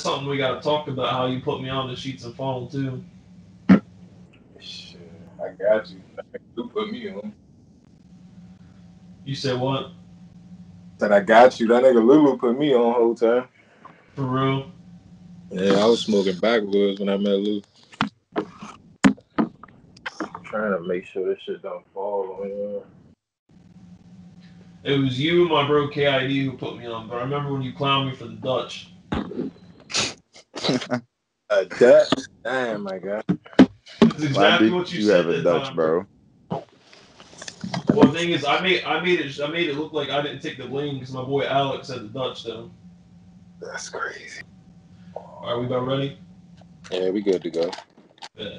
something we gotta talk about. How you put me on the Sheets and Foam too. Shit, I got you. You put me on. You said what? Said I got you. That nigga Lulu put me on the whole time. For real? Yeah, I was smoking backwoods when I met Lou. Trying to make sure this shit don't fall on you. It was you and my bro KID who put me on, but I remember when you clowned me for the Dutch. A Dutch? Damn, my God. That's exactly what you said have a that Dutch, time, bro? Well, the thing is, I made it look like I didn't take the blame because my boy Alex had the Dutch though. That's crazy. All right, we about ready? Yeah, we good to go. Yeah.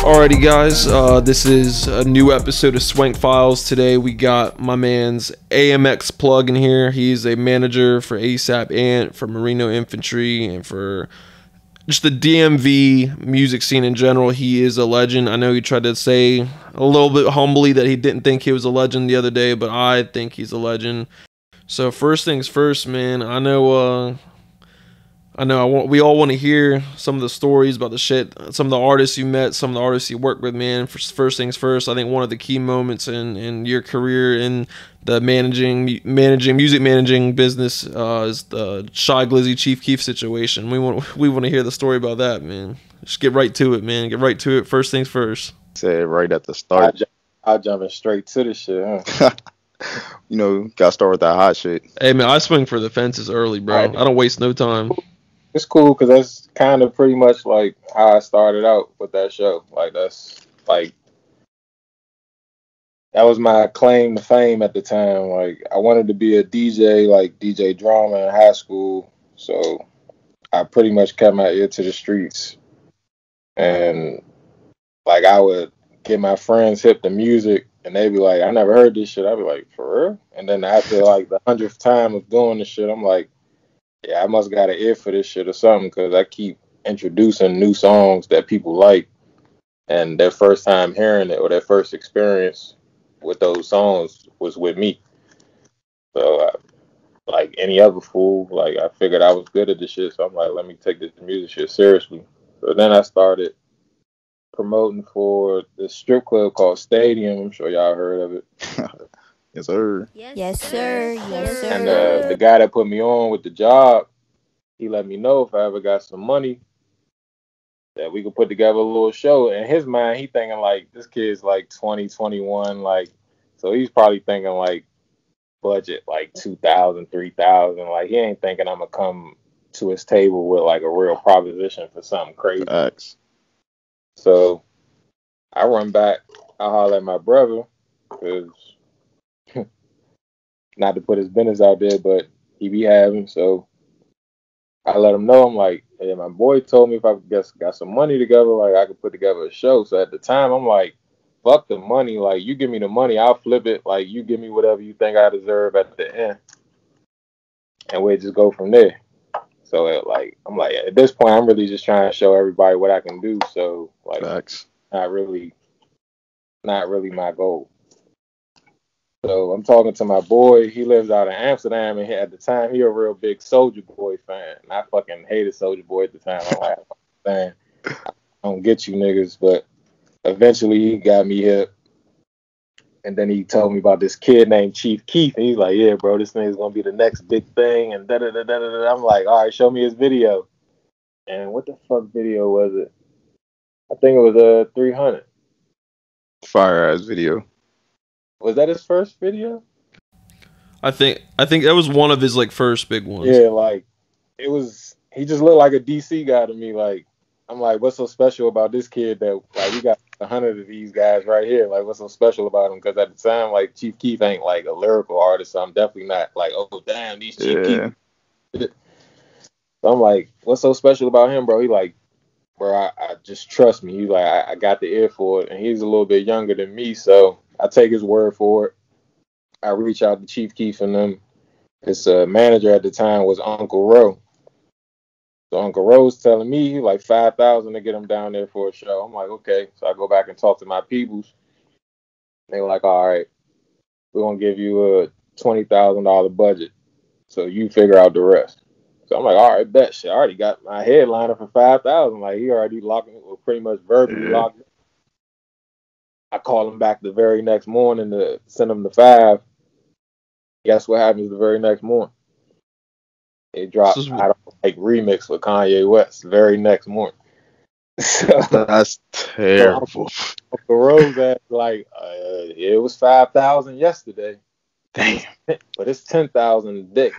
Alrighty, guys, this is a new episode of Swank Files. Today we got my man's AMX Plugg in here. He's a manager for ASAP Ant, for Marino Infantry, and for just the DMV music scene in general. He is a legend. I know he tried to say a little bit humbly that he didn't think he was a legend the other day, but I think he's a legend. So first things first, man, we all want to hear some of the stories about the shit, some of the artists you met, some of the artists you worked with, man. First things first, I think one of the key moments in your career in the music managing business is the Shy Glizzy Chief Keef situation. We want to hear the story about that, man. Just get right to it, man. Get right to it. First things first. Say it right at the start. I'm jumping straight to the shit, huh? You know, gotta start with that hot shit. Hey, man, I swing for the fences early, bro. Right. I don't waste no time. It's cool because that's kind of pretty much like how I started out with that show. Like that was my claim to fame at the time. Like I wanted to be a DJ, like DJ drama in high school. So I pretty much kept my ear to the streets, and like I would get my friends hip to music, and they'd be like, "I never heard this shit." I'd be like, "For real?" And then after like the 100th time of doing the shit, I'm like, yeah, I must got an ear for this shit or something because I keep introducing new songs that people like, and their first time hearing it or their first experience with those songs was with me. So, like any other fool, like I figured I was good at this shit, so I'm like, let me take this music shit seriously. So then I started promoting for this strip club called Stadium. I'm sure y'all heard of it. Yes, sir. Yes, sir. Yes, sir. And the guy that put me on with the job, he let me know if I ever got some money that we could put together a little show. In his mind, he thinking like this kid's like 20, 21, like, so he's probably thinking like budget like 2,000, 3,000. Like he ain't thinking I'm gonna come to his table with like a real proposition for something crazy. Facts. So I run back, I holler at my brother because not to put his business out there, but he be having. So I let him know. I'm like, hey, my boy told me if I got some money together, like I could put together a show. So at the time, I'm like, fuck the money. Like you give me the money, I'll flip it. Like you give me whatever you think I deserve at the end, and we'll just go from there. So I'm like, at this point, I'm really just trying to show everybody what I can do. So like, Facts. not really my goal. So I'm talking to my boy. He lives out in Amsterdam, and at the time, he a real big Soulja Boy fan. And I fucking hated Soulja Boy at the time. I'm like, man, I don't get you niggas. But eventually, he got me hip. And then he told me about this kid named Chief Keef. And he's like, yeah, bro, this thing's going to be the next big thing. And da-da-da-da-da-da. I'm like, all right, show me his video. And what the fuck video was it? I think it was 300. Fire ass video. Was that his first video? I think that was one of his like first big ones. Yeah, like it was. He just looked like a DC guy to me. Like I'm like, what's so special about this kid that like we got 100 of these guys right here? Like what's so special about him? Because at the time, like Chief Keef ain't like a lyrical artist, so I'm definitely not like, oh damn, these Chief Keef. So I'm like, what's so special about him, bro? He like, bro, I just trust me. He's like, I got the ear for it, and he's a little bit younger than me, so I take his word for it. I reach out to Chief Keef and them. His manager at the time was Uncle Ro. So Uncle Ro's telling me like 5,000 to get him down there for a show. I'm like, okay. So I go back and talk to my peoples. They were like, all right, we're gonna give you a $20,000 budget, so you figure out the rest. So I'm like, all right, bet. Shit, I already got my headliner for 5,000. Like he already locked it, well, pretty much verbally Yeah. locked it. I call him back the very next morning to send him the 5. Guess what happens the very next morning? It dropped I don't like remix with Kanye West the very next morning. That's terrible. So Uncle Rose at like it was 5,000 yesterday. Damn. But it's 10,000 a day.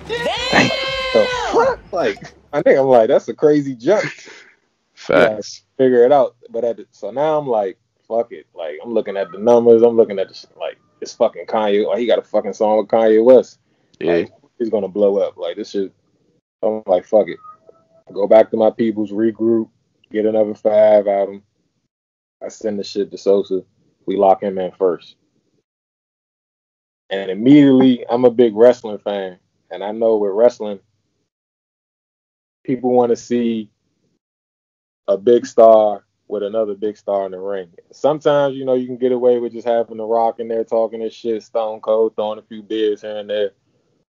Damn. The fuck? Like I think I'm like, that's a crazy jump. Facts. Figure it out. But so now I'm like, fuck it. Like I'm looking at the numbers. I'm looking at the like it's fucking Kanye. Like he got a fucking song with Kanye West. Yeah. Like he's gonna blow up. Like this shit. I'm like, fuck it. Go back to my peoples, regroup, get another 5 out of him. I send the shit to Sosa. We lock him in first. And immediately, I'm a big wrestling fan. And I know with wrestling, people want to see a big star with another big star in the ring. Sometimes, you know, you can get away with just having The Rock in there talking this shit, Stone Cold, throwing a few beers here and there.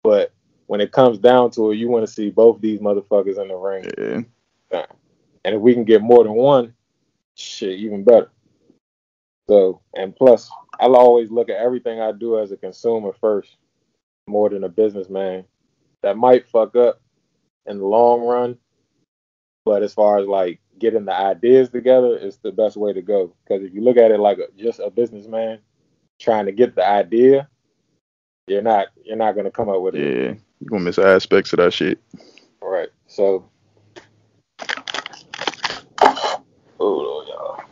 But when it comes down to it, you want to see both these motherfuckers in the ring. Yeah. And if we can get more than one, shit, even better. So, and plus, I'll always look at everything I do as a consumer first, more than a businessman. That might fuck up in the long run, but as far as like getting the ideas together, it's the best way to go. Because if you look at it like just a businessman trying to get the idea, you're not gonna come up with it. Yeah. You're gonna miss aspects of that shit. Right. So, oh y'all.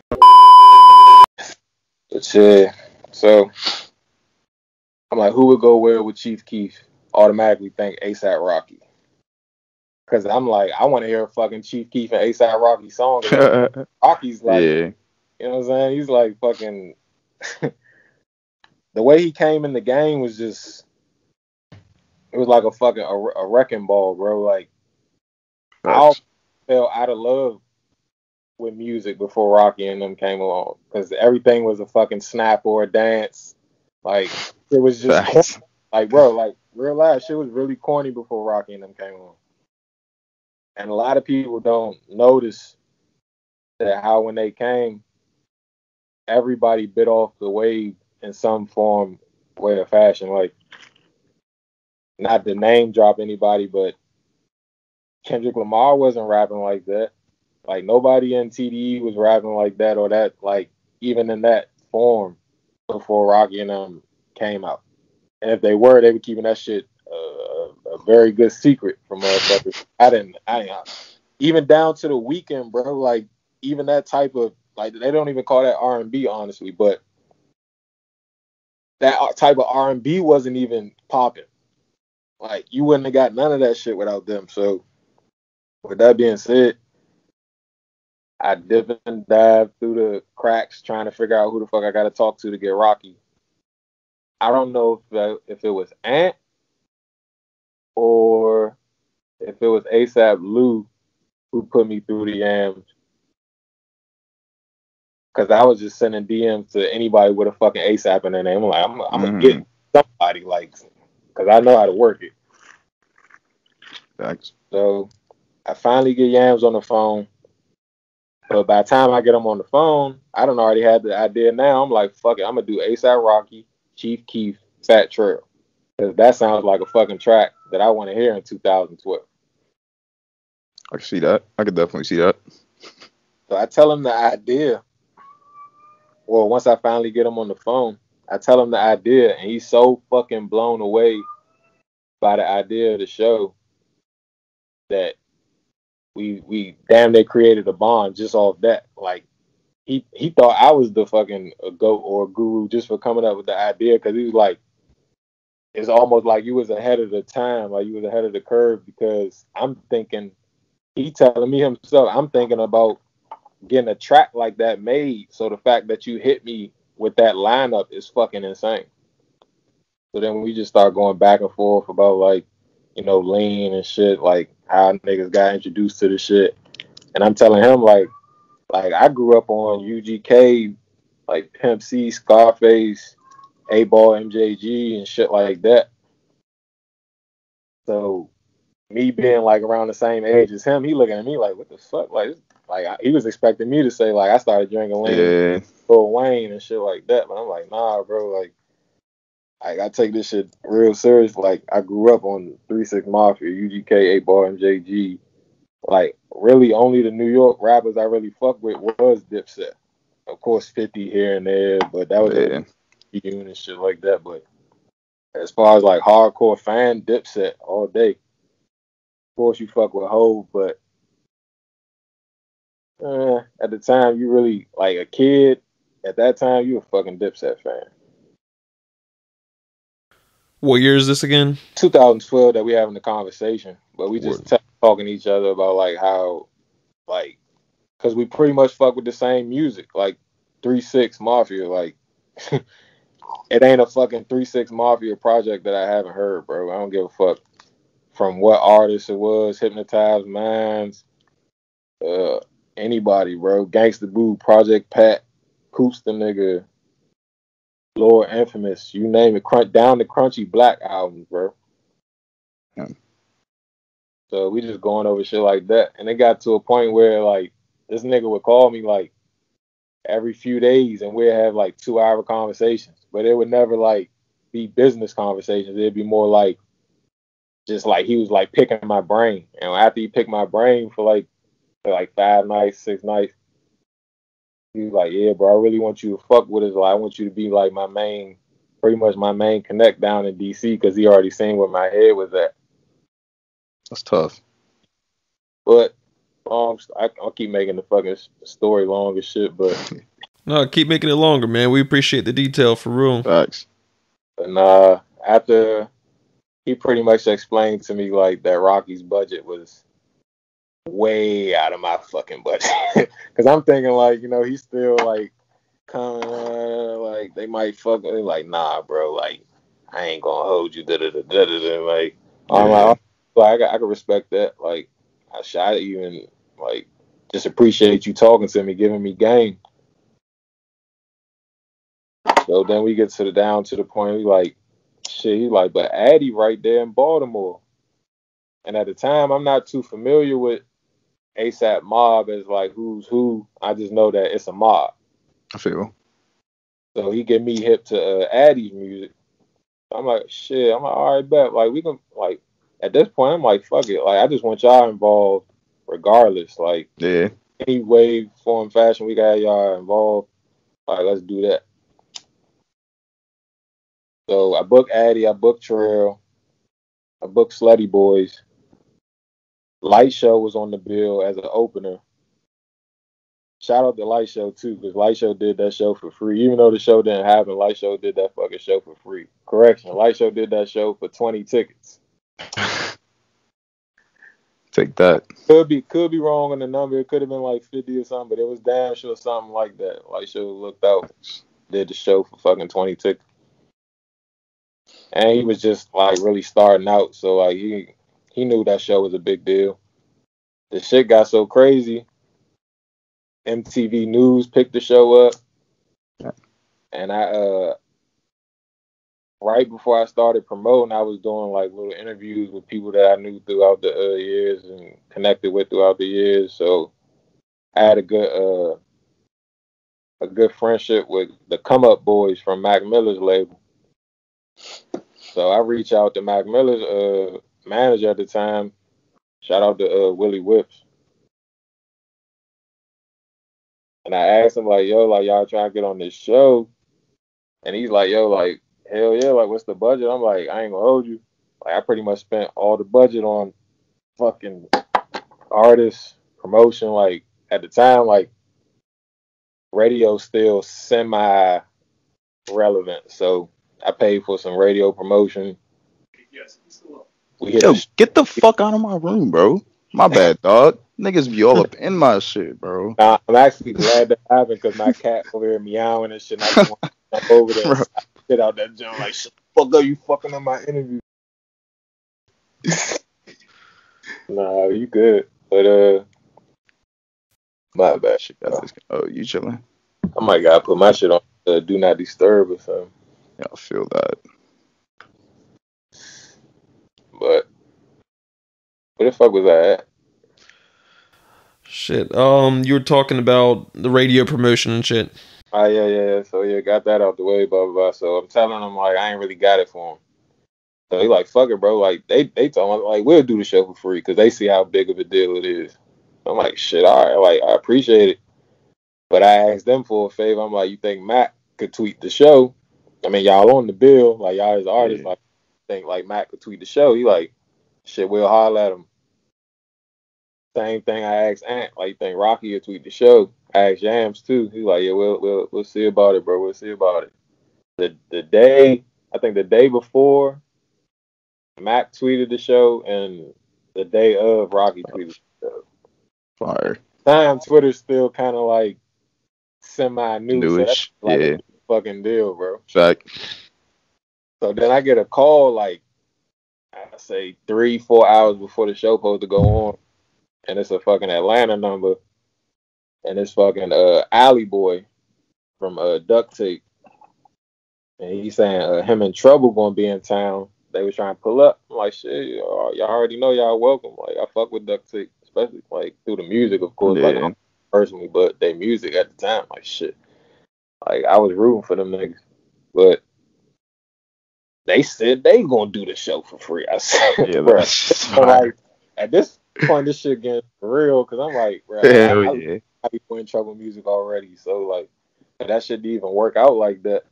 But yeah. So I'm like, who would go where with Chief Keef? Automatically think ASAP Rocky. Because I'm like, I want to hear a fucking Chief Keef and ASAP Rocky song. Rocky's like, Yeah. you know what I'm saying? He's like fucking. The way he came in the game was just, it was like a fucking a wrecking ball, bro. Like, I all fell out of love with music before Rocky and them came along, because everything was a fucking snap or a dance. Like, it was just like, bro, like real life shit was really corny before Rocky and them came along. And a lot of people don't notice that how when they came, everybody bit off the wave in some form, way or fashion. Like, not to name drop anybody, but Kendrick Lamar wasn't rapping like that. Like, nobody in TDE was rapping like that, or that, like, even in that form before Rocky and them came out. And if they were, they were keeping that shit a very good secret from motherfuckers. I even down to the Weekend, bro. Like, even that type of, like, they don't even call that R&B, honestly, but that type of R&B wasn't even popping. Like, you wouldn't have got none of that shit without them. So, with that being said, I dip and dive through the cracks trying to figure out who the fuck I got to talk to get Rocky. I don't know if it was Ant or if it was ASAP Lou who put me through the yams. Because I was just sending DMs to anybody with a fucking ASAP in their name. I'm like, I'm going to get somebody, like, because I know how to work it. Thanks. So I finally get Yams on the phone. But by the time I get him on the phone, I done already had the idea now. I'm like, fuck it, I'm going to do ASAP Rocky, Chief Keef, Fat Trail. Because that sounds like a fucking track that I want to hear in 2012. I can see that. I could definitely see that. So I tell him the idea. Well, once I finally get him on the phone, I tell him the idea, and he's so fucking blown away by the idea of the show that we damn near created a bond just off that. Like, he thought I was the fucking goat or guru just for coming up with the idea, because he was like, it's almost like you was ahead of the time, like you was ahead of the curve, because I'm thinking, he telling me himself, I'm thinking about getting a track like that made. So the fact that you hit me with that lineup is fucking insane. So then we just start going back and forth about, like, you know, lean and shit, like how niggas got introduced to the shit. And I'm telling him, like I grew up on UGK, like Pimp C, Scarface, A-Ball, MJG, and shit like that. So me being like around the same age as him, he looking at me like, what the fuck? He was expecting me to say like I started drinking Lil Wayne and shit like that, but I'm like, nah, bro, like I take this shit real serious. Like I grew up on 3-6 Mafia, UGK, 8-Ball, MJG. Like really, only the New York rappers I really fuck with was Dipset. Of course, 50 here and there, but that was and shit like that. But as far as like hardcore fan, Dipset all day. Of course, you fuck with Hov, but at the time, you really like a kid. At that time, you a fucking Dipset fan. What year is this again? 2012 that we having the conversation, but we just talking to each other about like how, like, because we pretty much fuck with the same music, like 3-6 Mafia. Like, it ain't a fucking 3-6 Mafia project that I haven't heard, bro. I don't give a fuck from what artist it was, Hypnotized Minds, anybody, bro. Gangsta Boo, Project Pat, Coops the Nigga, Lord Infamous, you name it, down the Crunchy Black albums, bro. Yeah. So we just going over shit like that. And it got to a point where, like, this nigga would call me, like, every few days, and we'd have, like, 2-hour conversations. But it would never, like, be business conversations. It'd be more, like, just, like, he was, like, picking my brain. And after he picked my brain for 5 nights, 6 nights, he was like, yeah, bro, I really want you to fuck with us. Like, I want you to be, like, pretty much my main connect down in D.C. because he already seen where my head was at. That's tough. But I'll keep making the fucking story long as shit, but No, keep making it longer, man. We appreciate the detail for real. Facts. And after he pretty much explained to me like that Rocky's budget was way out of my fucking budget. Cause I'm thinking like, you know, he's still like coming like they might fuck with like, nah, bro, like I ain't gonna hold you like I'm like I can respect that. Like I shot at you and like just appreciate you talking to me, giving me game. So then we get down to the point we like, shit, he's like, but Addy right there in Baltimore. And at the time I'm not too familiar with ASAP Mob as like who's who. I just know that it's a mob. I feel. So he get me hip to Addy's music. I'm like, shit, I'm like, all right, bet. Like we can like at this point I'm like, fuck it. Like I just want y'all involved regardless. Like any way, form, fashion we got y'all involved. All right, let's do that. So I booked Addy, I booked Trail, I booked Slutty Boys. Light Show was on the bill as an opener. Shout out to Light Show too, because Light Show did that show for free. Even though the show didn't happen, Light Show did that fucking show for free. Correction, Light Show did that show for 20 tickets. Take that. Could be wrong on the number. It could have been like 50 or something, but it was damn sure something like that. Light Show looked out, did the show for fucking 20 tickets. And he was just like really starting out, so like he knew that show was a big deal. The shit got so crazy. MTV News picked the show up, and I right before I started promoting, I was doing like little interviews with people that I knew throughout the years and connected with throughout the years. So I had a good friendship with the Come Up Boys from Mac Miller's label. So I reached out to Mac Miller's manager at the time. Shout out to Willie Whips. And I asked him like, yo, like y'all trying to get on this show? And he's like, yo, like, hell yeah, like what's the budget? I'm like, I ain't gonna hold you. Like I pretty much spent all the budget on fucking artists, promotion. Like at the time, like radio still semi-relevant. So I paid for some radio promotion. Yo, get the fuck out of my room, bro. My bad, dog. Niggas be all up in my shit, bro. Nah, I'm actually glad that happened because my cat over here meowing and shit. And I just want to jump over there and shit out that joint like, shut the fuck up, you fucking on my interview. Nah, you good. But my bad shit. Oh, you chilling? I might gotta put my shit on do not disturb or something. I feel that. But where the fuck was I at? Shit. You were talking about the radio promotion and shit. Oh yeah. So yeah, got that out the way, blah blah blah. So I'm telling him like I ain't really got it for him. So he like, fuck it, bro. Like they told me like we'll do the show for free because they see how big of a deal it is. I'm like, shit, all right, like I appreciate it. But I asked them for a favor. I'm like, you think Matt could tweet the show? I mean, y'all on the bill, like y'all as artists, like think like Matt could tweet the show. He like, shit, we'll holler at him. Same thing I asked Ant, like you think Rocky would tweet the show? I asked Yams too. He's like, yeah, we'll see about it, bro. We'll see about it. The day, I think the day before, Mac tweeted the show, and the day of Rocky tweeted the show. Fire. Time Twitter's still kind of like semi-new, so that's Newish. like Yeah. a fucking deal, bro. Fact. So then I get a call like I say 3-4 hours before the show supposed to go on, and it's a fucking Atlanta number, and it's fucking Alley Boy from Duct Tape, and he's saying him and Trouble gonna be in town. They was trying to pull up. I'm like, shit, y'all already know y'all welcome. Like I fuck with Duct Tape, especially like through the music, of course, like I'm personally, but they music at the time, like shit. Like I was rooting for them niggas, but they said they gonna do the show for free. I said, Yeah, bro, that's so like at this point, this shit getting real because I'm like, bro, I be putting Trouble music already, so like that shit didn't even work out like that.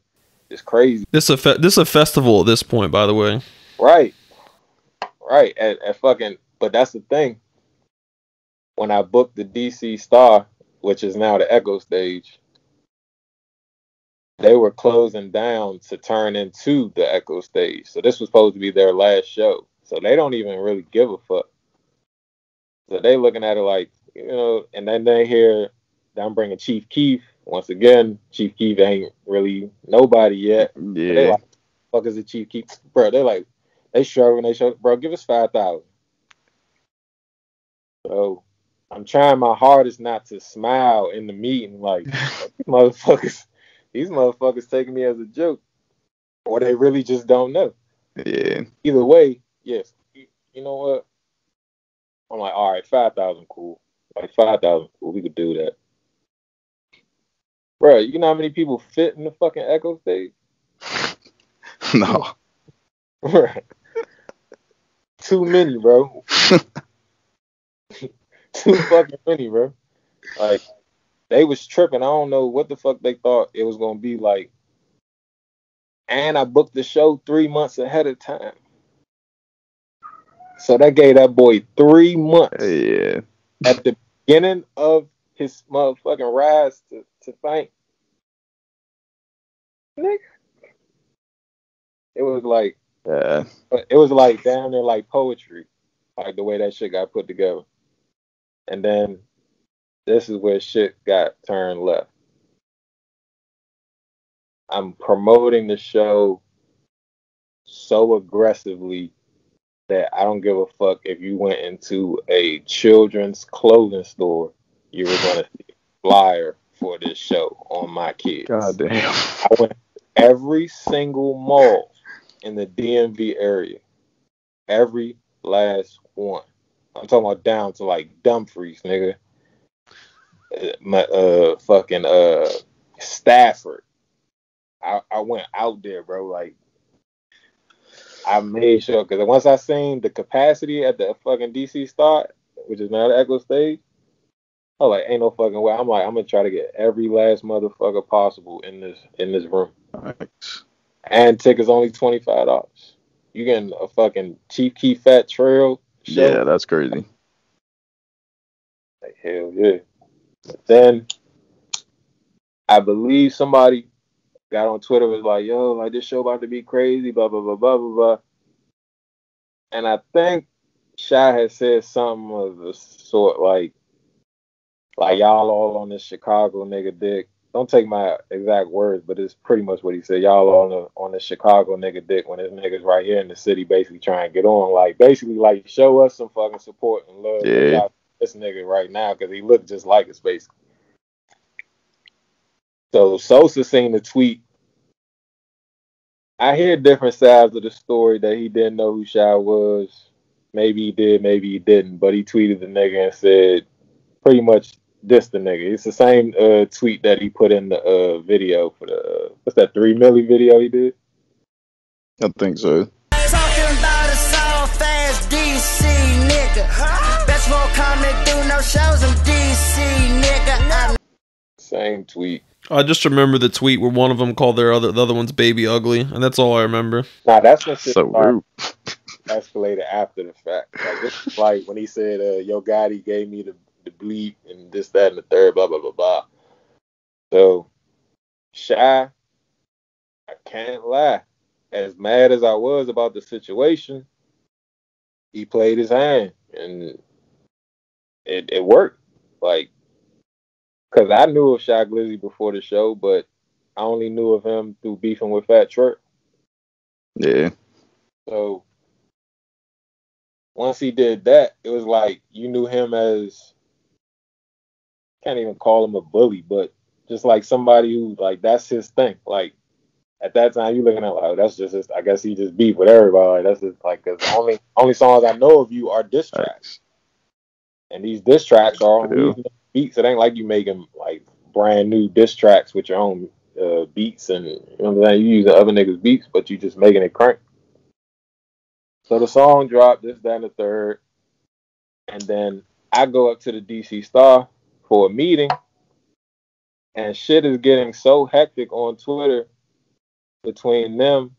It's crazy. This a festival at this point, by the way. Right. At fucking, but that's the thing. When I booked the DC Star, which is now the Echo Stage, they were closing down to turn into the Echo Stage. So this was supposed to be their last show. So they don't even really give a fuck. So they looking at it like, you know, and then they hear that I'm bringing Chief Keef. Once again, Chief Keef ain't really nobody yet. Yeah. So they like, fuck is the Chief Keef? Bro, they like, they struggling, they show, bro, give us 5,000. So I'm trying my hardest not to smile in the meeting, like these motherfuckers taking me as a joke, or they really just don't know. Yeah. Either way, yes. You know what? I'm like, all right, 5,000, cool. Like 5,000, cool. We could do that, bro. You know how many people fit in the fucking Echo Stage? No. Too many, bro. Too fucking many, bro. Like they was tripping. I don't know what the fuck they thought it was gonna be like. And I booked the show 3 months ahead of time. So that gave that boy 3 months. Yeah. At the beginning of his motherfucking rise to fame. Nigga. It was like down there like poetry. Like the way that shit got put together. And then this is where shit got turned left. I'm promoting the show so aggressively that I don't give a fuck if you went into a children's clothing store, you were gonna see a flyer for this show on my kids. God damn. I went to every single mall in the DMV area. Every last one. I'm talking about down to like Dumfries, nigga. Fucking Stafford. I went out there, bro. Like I made sure, because once I seen the capacity at the fucking DC start, which is now the Echo Stage, I was like, ain't no fucking way. I'm like, I'm gonna try to get every last motherfucker possible in this room. Thanks. And tickets only $25. You getting a fucking Chief Keef Fat Trail show? Yeah, that's crazy. Like hell yeah. But then I believe somebody got on Twitter, was like, yo, like this show about to be crazy, blah blah blah blah blah blah. And I think Shy had said something of the sort like y'all all on this Chicago nigga dick. Don't take my exact words, but it's pretty much what he said. Y'all on the Chicago nigga dick when this nigga's right here in the city basically trying to get on. Like basically like show us some fucking support and love. Yeah. This nigga right now because he looked just like us basically. So Sosa seen the tweet I hear different sides of the story that he didn't know who Shy was. Maybe he did, maybe he didn't. But he tweeted the nigga and said pretty much this the nigga. It's the same tweet that he put in the video for the what's that 3 milli video he did. I think so. Talking about a soft ass DC nigga. Best won't come and do no shows in DC nigga. Same tweet. I just remember the tweet where one of them called the other one's baby ugly, and that's all I remember. Nah, that's when shit So rude. escalated after the fact. Like this is like when he said, "Yo, Gotti gave me the bleep and this, that, and the third, blah blah blah blah." So, Shy, I can't lie. As mad as I was about the situation, he played his hand, and it worked. Like, cause I knew of Shy Glizzy before the show, but I only knew of him through beefing with Fat Twerk. Yeah. So once he did that, it was like you knew him as, can't even call him a bully, but just like somebody who like that's his thing. Like at that time, you looking at like, oh, that's just his, I guess he just beef with everybody. Like, that's just like because only songs I know of you are diss tracks, and these diss tracks are on reasonable beats. It ain't like you making like brand new diss tracks with your own beats, and you know what I'm saying. You using other niggas' beats, but you just making it crank. So the song dropped, this, that, and the third, and then I go up to the DC Star for a meeting, and shit is getting so hectic on Twitter between them,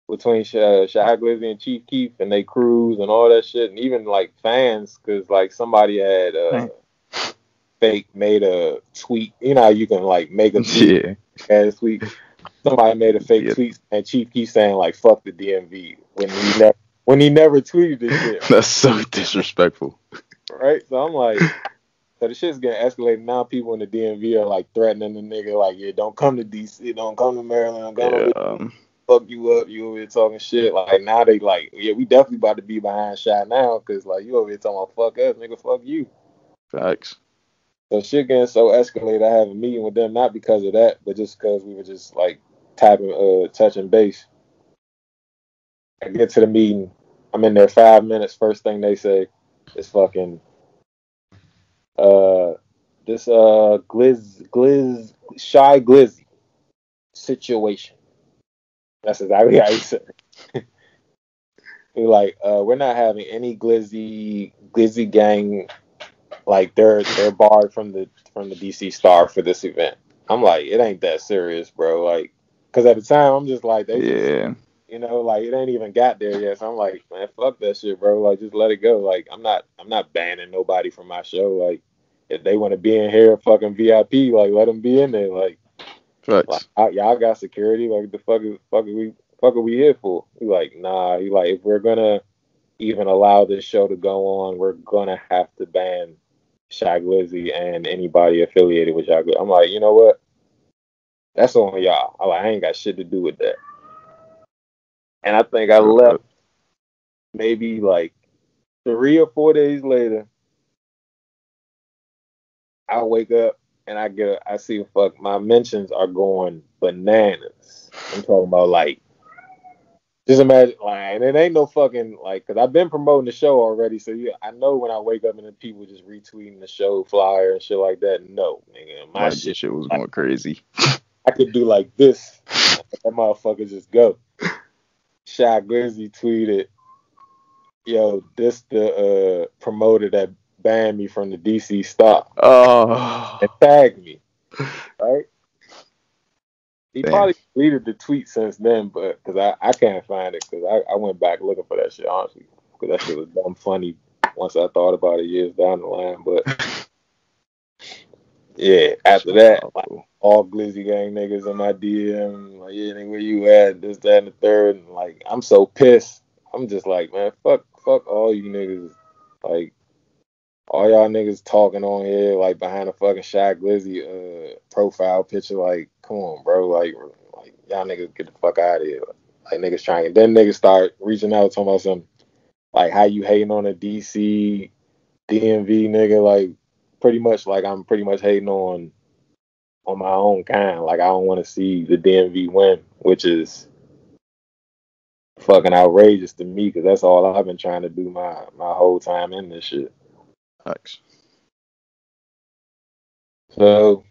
between Shy Glizzy and Chief Keef and they crews and all that shit, and even like fans, because like somebody had fake made a tweet. You know how you can like make a tweet, add a tweet. Somebody made a fake tweet and Chief Keef saying like "fuck the DMV" when he never tweeted this shit. That's so disrespectful. Right? So I'm like, so the shit's getting escalated. Now people in the DMV are like threatening the nigga, like, yeah, don't come to DC, don't come to Maryland, don't come to fuck you up, you over here talking shit. Like now they like, yeah, we definitely about to be behind Shy now, cause like you over here talking about fuck us, nigga, fuck you. Facts. So shit getting so escalated, I have a meeting with them, not because of that, but just because we were just like touching base. I get to the meeting, I'm in there 5 minutes. First thing they say is fucking this Shy Glizzy situation. That's exactly how he said it. We're like, we're not having any Glizzy gang. Like they're barred from the DC Star for this event. I'm like, it ain't that serious, bro. Like, cause at the time I'm just like, they just, you know, like it ain't even got there yet. So I'm like, man, fuck that shit, bro. Like, just let it go. Like, I'm not banning nobody from my show. Like, if they want to be in here, fucking VIP, like let them be in there. Like, y'all got security. Like, the fuck are we here for? He like, nah. He like, if we're gonna even allow this show to go on, we're gonna have to ban Shy Glizzy and anybody affiliated with Shy Glizzy. I'm like, you know what? That's on y'all. I ain't got shit to do with that. And I think I left maybe like 3 or 4 days later. I wake up and I see my mentions are going bananas. I'm talking about like, just imagine, like, and it ain't no fucking, like, because I've been promoting the show already, so yeah, I know when I wake up and then people just retweeting the show flyer and shit like that. No, nigga, my shit was going crazy. I could do like this. That motherfucker just go. Shy Glizzy tweeted, yo, this the promoter that banned me from the DC Star. And tagged me. Right? He probably deleted the tweet since then, but because I can't find it, because I went back looking for that shit, honestly, because that shit was dumb funny once I thought about it years down the line. But yeah, after that, like, all Glizzy gang niggas in my DM, like, yeah, nigga, where you at? This, that, and the third. And, like, I'm so pissed. I'm just like, man, fuck all you niggas. Like, all y'all niggas talking on here, like, behind a fucking Shy Glizzy profile picture. Like, come on, bro. Like y'all niggas get the fuck out of here. Like, niggas trying. Then niggas start reaching out, talking about something like how you hating on a DC DMV nigga. Like, pretty much, like, I'm pretty much hating on my own kind. Like, I don't want to see the DMV win which is fucking outrageous to me because that's all I've been trying to do my whole time in this shit. Thanks. So,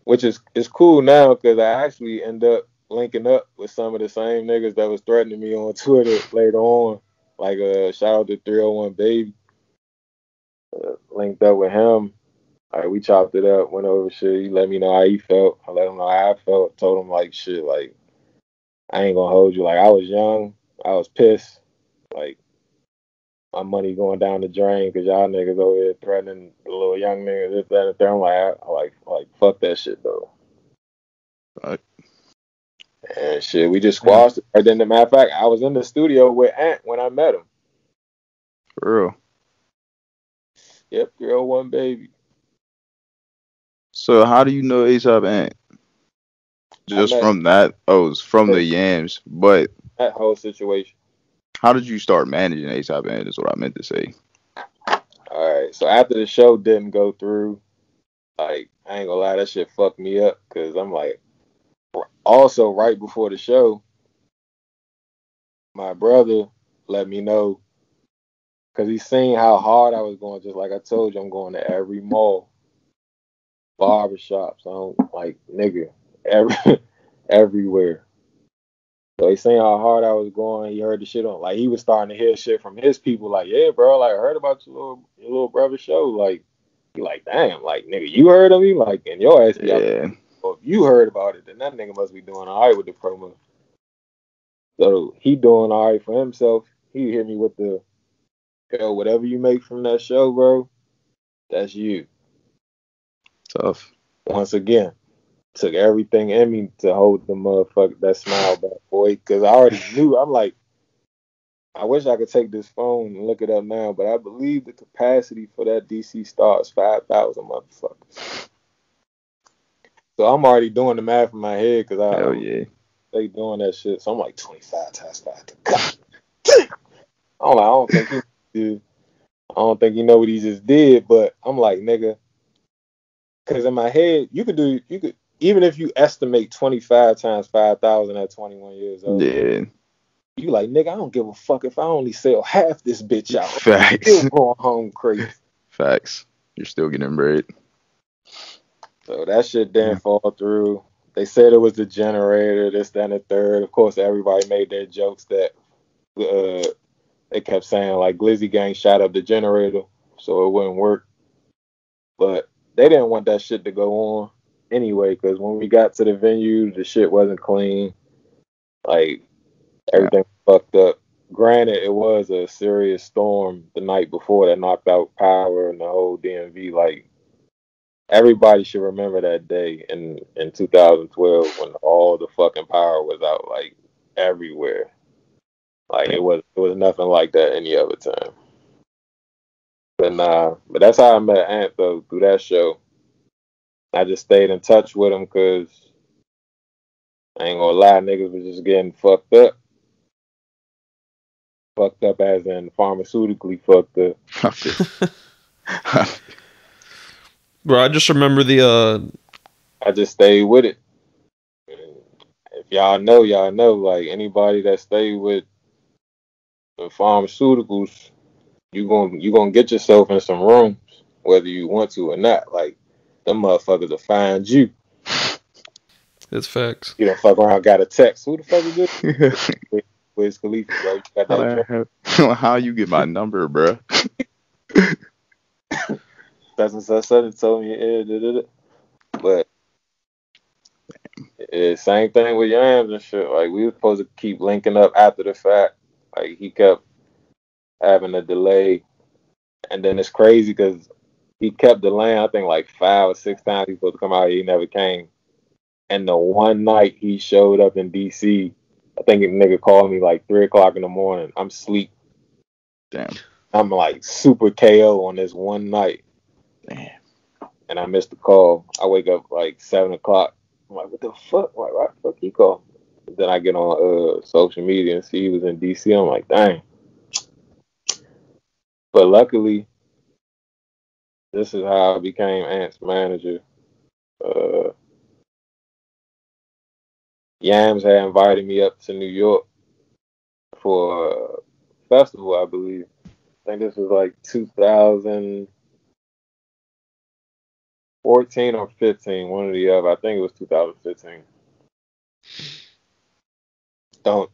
which is it's cool now because I actually end up linking up with some of the same niggas that was threatening me on Twitter later on. Like, shout out to 301 Baby. Linked up with him. Like, we chopped it up, went over shit. He let me know how he felt. I let him know how I felt. Told him, like, shit, like, I ain't gonna hold you. Like, I was young. I was pissed. Like, my money going down the drain because y'all niggas over here threatening the little young niggas, this, that, and the third. I'm like, fuck that shit, though. Right. And shit, we just squashed it. And then, the matter of fact, I was in the studio with Ant when I met him. For real. Yep, 301 Baby. So how do you know ASAP Ant? Just from that? Oh, it's from the yams. But that whole situation. How did you start managing ASAP Ant is what I meant to say. Alright, so after the show didn't go through, like, I ain't gonna lie, that shit fucked me up because I'm like, also right before the show, my brother let me know because he seen how hard I was going. Just like I told you, I'm going to every mall, barbershops. I don't like nigga everywhere. So he seen how hard I was going. He heard the shit on. Like, he was starting to hear shit from his people. Like, yeah, bro. Like, I heard about your little brother show. Like, he like, damn. Like, nigga, you heard of me? Like, and your ass be out there. Well, if you heard about it, then that nigga must be doing all right with the promo. So he doing all right for himself. He hit me with the, yo, whatever you make from that show, bro, that's you. Tough. Once again, took everything in me to hold the motherfucker, that smile back, boy, because I already knew. I'm like, I wish I could take this phone and look it up now, but I believe the capacity for that DC Star is 5,000 motherfuckers. So I'm already doing the math in my head because they doing that shit. So I'm like 25 times 5. God. I don't think he did. I don't think you know what he just did, but I'm like, nigga, because in my head, you could even if you estimate 25 times 5,000 at 21 years old. Yeah. You like, nigga, I don't give a fuck if I only sell half this bitch out. Facts. I'm still going home crazy. Facts. You're still getting bread. So that shit didn't fall through. They said it was the generator, this, that, and the third. Of course, everybody made their jokes that they kept saying, like, Glizzy Gang shot up the generator, so it wouldn't work. But they didn't want that shit to go on anyway, because when we got to the venue, the shit wasn't clean. Like, everything fucked up. Granted, it was a serious storm the night before that knocked out power in the whole DMV. Like, everybody should remember that day in 2012 when all the fucking power was out, like, everywhere. Like, it was nothing like that any other time. But that's how I met Ant, though, through that show. I just stayed in touch with him because I ain't gonna lie, niggas was just getting fucked up. Fucked up as in pharmaceutically fucked up. Bro, I just remember I just stayed with it. If y'all know, like, anybody that stayed with the pharmaceuticals, you gonna get yourself in some rooms, whether you want to or not. Like, them motherfuckers will find you. It's facts. You don't fuck around, got a text. Who the fuck is this? Wiz Khalifa, bro. You got that How you get my number, bro? That's what Southern told me. But it's same thing with Yams and shit. Like, we were supposed to keep linking up after the fact. Like, he kept having a delay. And then it's crazy because he kept delaying, I think, like 5 or 6 times he was supposed to come out here. He never came. And the one night he showed up in D.C., I think a nigga called me like 3 o'clock in the morning. I'm asleep. Damn. I'm like super KO on this one night. Damn. And I missed the call. I wake up like 7 o'clock. I'm like, what the fuck? Like, why the fuck he called? Then I get on social media and see he was in D.C. I'm like, dang. But luckily, this is how I became Ant's manager. Yams had invited me up to New York for a festival, I believe. I think this was like 2014 or 15, one or the other. I think it was 2015. Don't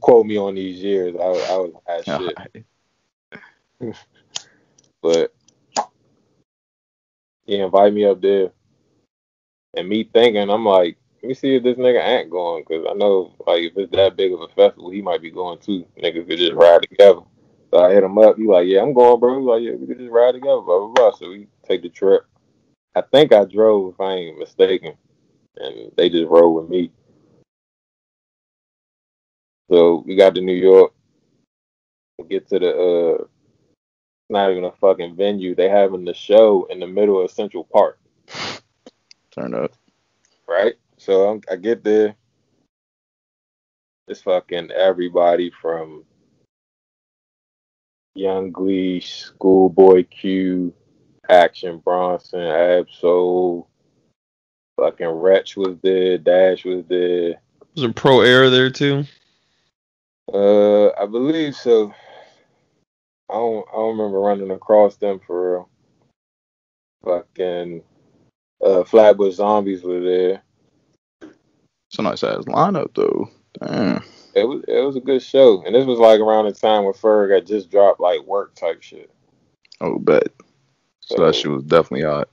quote me on these years. I was hot shit. But he invited me up there, and me thinking, I'm like, let me see if this nigga ain't going, because I know, like, if it's that big of a festival, he might be going too. Niggas could just ride together. So I hit him up. He like, yeah, I'm going, bro. He like, yeah, we could just ride together, blah, blah, blah. So we take the trip. I think I drove, if I ain't mistaken, and they just rode with me. So we got to New York. We get to the, not even a fucking venue. They having the show in the middle of Central Park. Turn up. Right? So I get there. It's fucking everybody from Young Glee, Schoolboy Q, Action Bronson, Ab-Soul, fucking Wretch was there, Dash was there. Was there Pro Air there too? I believe so. I don't remember running across them for real. Fucking Flatbush Zombies were there. It's a nice ass lineup though. Damn. It was a good show, and this was like around the time when Ferg had just dropped like Work type shit. Oh, bet. So that shit was definitely hot.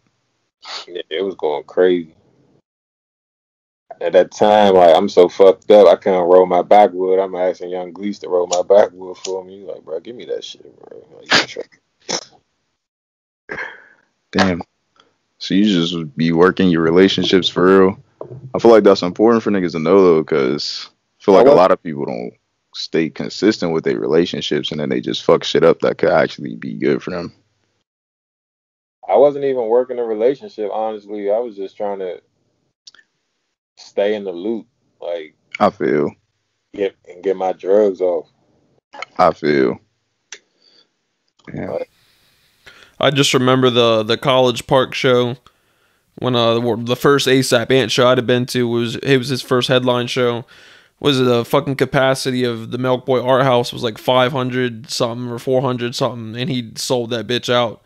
Yeah, it was going crazy. At that time, like, I'm so fucked up, I couldn't roll my backwood. I'm asking Young Gleese to roll my backwood for me. He's like, bro, give me that shit, bro. Like, Damn. So you just be working your relationships for real? I feel like that's important for niggas to know though, because I feel like a lot of people don't stay consistent with their relationships and then they just fuck shit up that could actually be good for them. I wasn't even working a relationship, honestly. I was just trying to stay in the loop. Like, I feel. Get my drugs off. I feel. Yeah. I just remember the College Park show when the first ASAP Ant show I'd have been to was his first headline show. Was it the fucking capacity of the Milk Boy Art House was like 500 something or 400 something, and he sold that bitch out.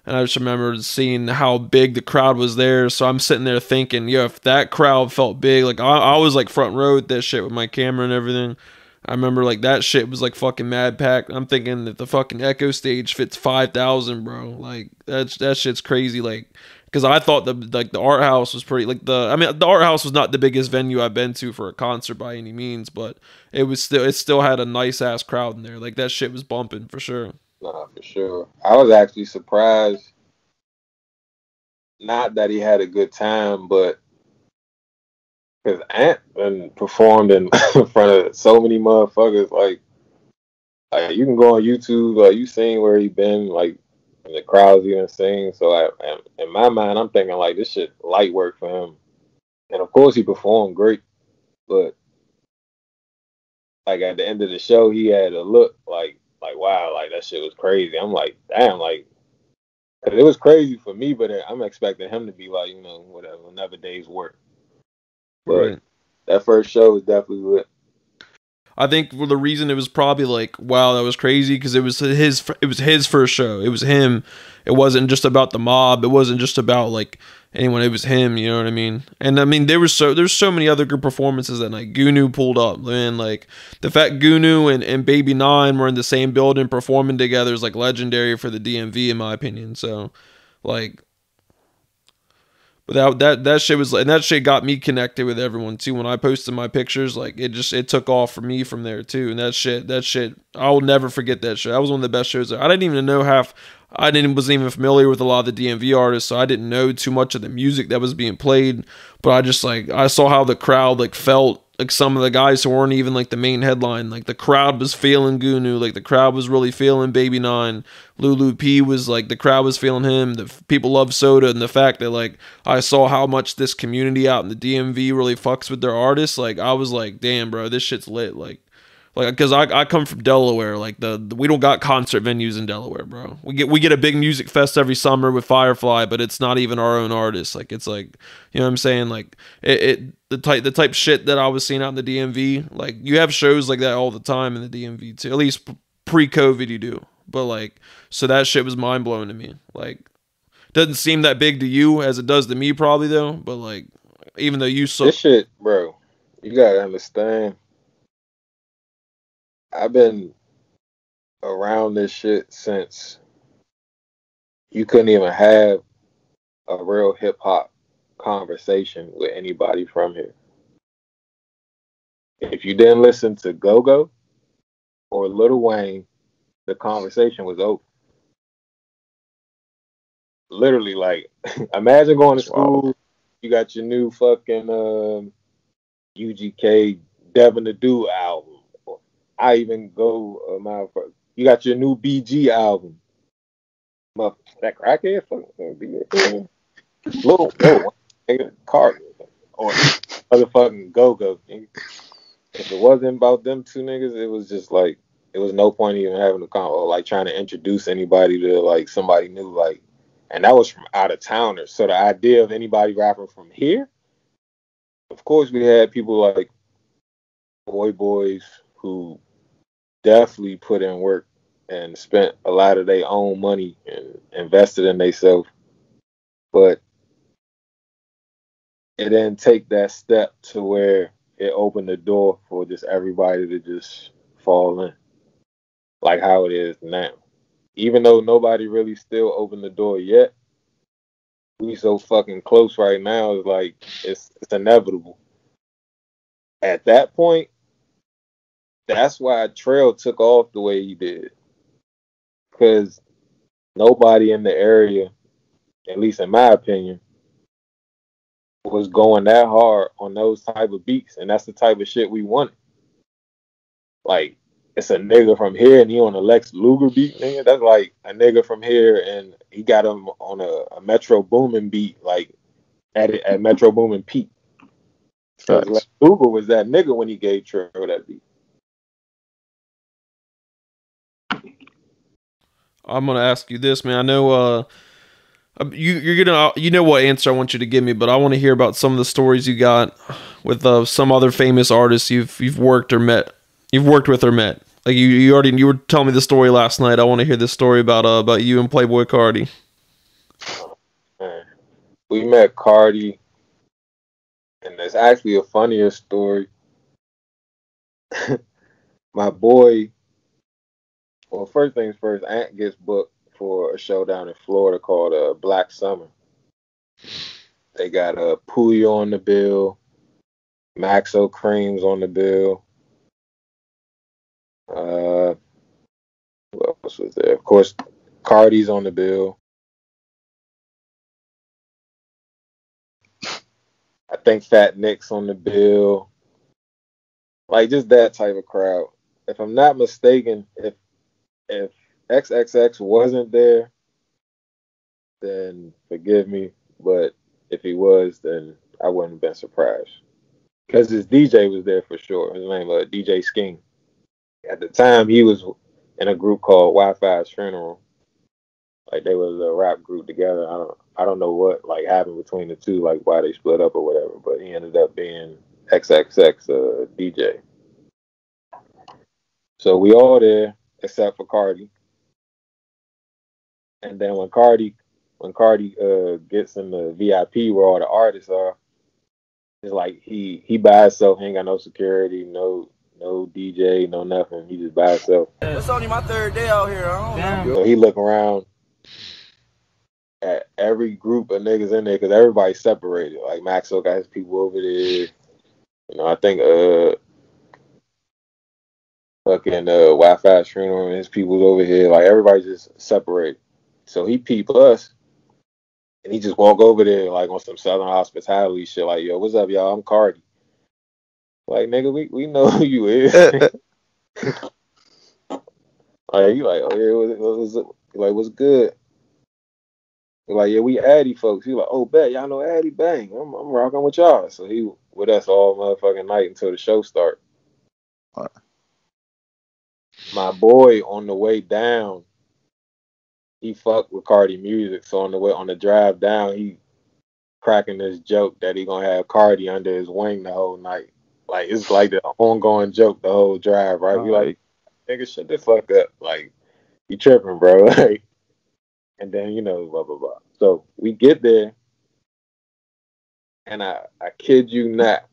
And I just remember seeing how big the crowd was there. So I'm sitting there thinking, yo, if that crowd felt big, like I was like front row with that shit with my camera and everything. I remember like that shit was like fucking mad packed. I'm thinking that the fucking Echo stage fits 5,000, bro. Like that shit's crazy. Like, because I thought the Art House was pretty the Art House was not the biggest venue I've been to for a concert by any means, but it still had a nice ass crowd in there. Like that shit was bumping for sure. Nah, for sure. I was actually surprised. Not that he had a good time, but because Ant performed in front of so many motherfuckers. Like you can go on YouTube, like you seen where he been, like and the crowds even sing. So in my mind, I'm thinking like this shit light work for him, and of course he performed great, but like at the end of the show, he had a look like wow, like that shit was crazy. I'm like, damn, like it was crazy for me, but I'm expecting him to be like, you know, whatever, another day's work. But right. That first show was definitely lit. I think the reason it was probably like, wow, that was crazy, because it was his first show. It was him. It wasn't just about the mob. It wasn't just about like anyone. It was him. You know what I mean? And I mean, there's so many other good performances that night. Gunu pulled up, man. Like the fact Gunu and Baby 9 were in the same building performing together is like legendary for the DMV, in my opinion. So, like. But that shit was, and that shit got me connected with everyone too. When I posted my pictures, like it took off for me from there too. And that shit, I will never forget that shit. That was one of the best shows. I didn't even know wasn't even familiar with a lot of the DMV artists, so I didn't know too much of the music that was being played. But I saw how the crowd like felt. Like some of the guys who weren't even like the main headline, like the crowd was feeling Gunu, like the crowd was really feeling Baby 9. Lulu P was like, the crowd was feeling him. The people love Soda, and the fact that like I saw how much this community out in the DMV really fucks with their artists, like I was like, damn, bro, this shit's lit. Like Like, because I come from Delaware, like we don't got concert venues in Delaware, bro. We get a big music fest every summer with Firefly, but it's not even our own artists. Like, it's like, you know what I'm saying? Like the type shit that I was seeing out in the DMV. Like, you have shows like that all the time in the DMV too. At least pre-COVID you do. But like, so that shit was mind blowing to me. Like, doesn't seem that big to you as it does to me probably though. But like, even though you saw this shit, bro, you gotta understand. I've been around this shit since you couldn't even have a real hip hop conversation with anybody from here. If you didn't listen to Go Go or Lil Wayne, the conversation was over. Literally, like, imagine going to school, you got your new fucking UGK Devin the Do album. I even go, you got your new BG album. That crackhead fucking BG. Little Carti or motherfucking Go Go. If it wasn't about them two niggas, it was just like, it was no point even having a con or like trying to introduce anybody to like somebody new, like, and that was from out of towners. So the idea of anybody rapping from here, of course, we had people like boys who definitely put in work and spent a lot of their own money and invested in themselves, but it didn't take that step to where it opened the door for just everybody to just fall in, like how it is now. Even though nobody really still opened the door yet, we so fucking close right now. It's like it's inevitable. At that point, that's why Trail took off the way he did, because nobody in the area, at least in my opinion, was going that hard on those type of beats, and that's the type of shit we wanted. Like, it's a nigga from here and he on a Lex Luger beat, nigga. That's like a nigga from here and he got him on a Metro Boomin beat, like at Metro Boomin peak. Because Lex Luger was that nigga when he gave Trail that beat. I'm gonna ask you this, man. I know you're gonna you know what answer I want you to give me, but I want to hear about some of the stories you got with some other famous artists you've worked or met. You've worked with or met. Like you were telling me the story last night. I want to hear this story about you and Playboi Carti. We met Carti, and there's actually a funnier story. My boy, well, first things first, Ant gets booked for a show down in Florida called Black Summer. They got Puyo on the bill, Maxo Cream's on the bill. Who else was there? Of course, Carti's on the bill. I think Fat Nick's on the bill. Like, just that type of crowd. If I'm not mistaken, if XXX wasn't there, then forgive me. But if he was, then I wouldn't have been surprised. Because his DJ was there for sure. His name was DJ Skeng. At the time, he was in a group called Wi-Fi's Funeral. Like, they was a rap group together. I don't know what like happened between the two, like why they split up or whatever. But he ended up being XXX DJ. So we all there except for Carti. And then when Carti gets in the VIP where all the artists are, it's like he by himself. He ain't got no security, no DJ, no nothing. He just by himself. It's only my third day out here. So he look around at every group of niggas in there because everybody's separated. Like Maxo got his people over there. You know, I think fucking Wi-Fi Funeral and his people's over here. Like everybody's just separated. So he peep us. And he just walk over there like on some Southern hospitality shit. Like, yo, what's up, y'all? I'm Carti. Like, nigga, we know who you is. Like, you like, oh yeah, like, what's good? Like, yeah, we Addy folks. He like, oh, bet y'all know Addy. Bang, I'm rocking with y'all. So he with us all motherfucking night until the show start. my boy on the way down, he fucked with Carti music. So on the drive down, he cracking this joke that he gonna have Carti under his wing the whole night. Like it's like the ongoing joke the whole drive, right? We like, nigga, shut the fuck up. Like, you tripping, bro. Like, and then, you know, blah, blah, blah. So we get there, and I kid you not,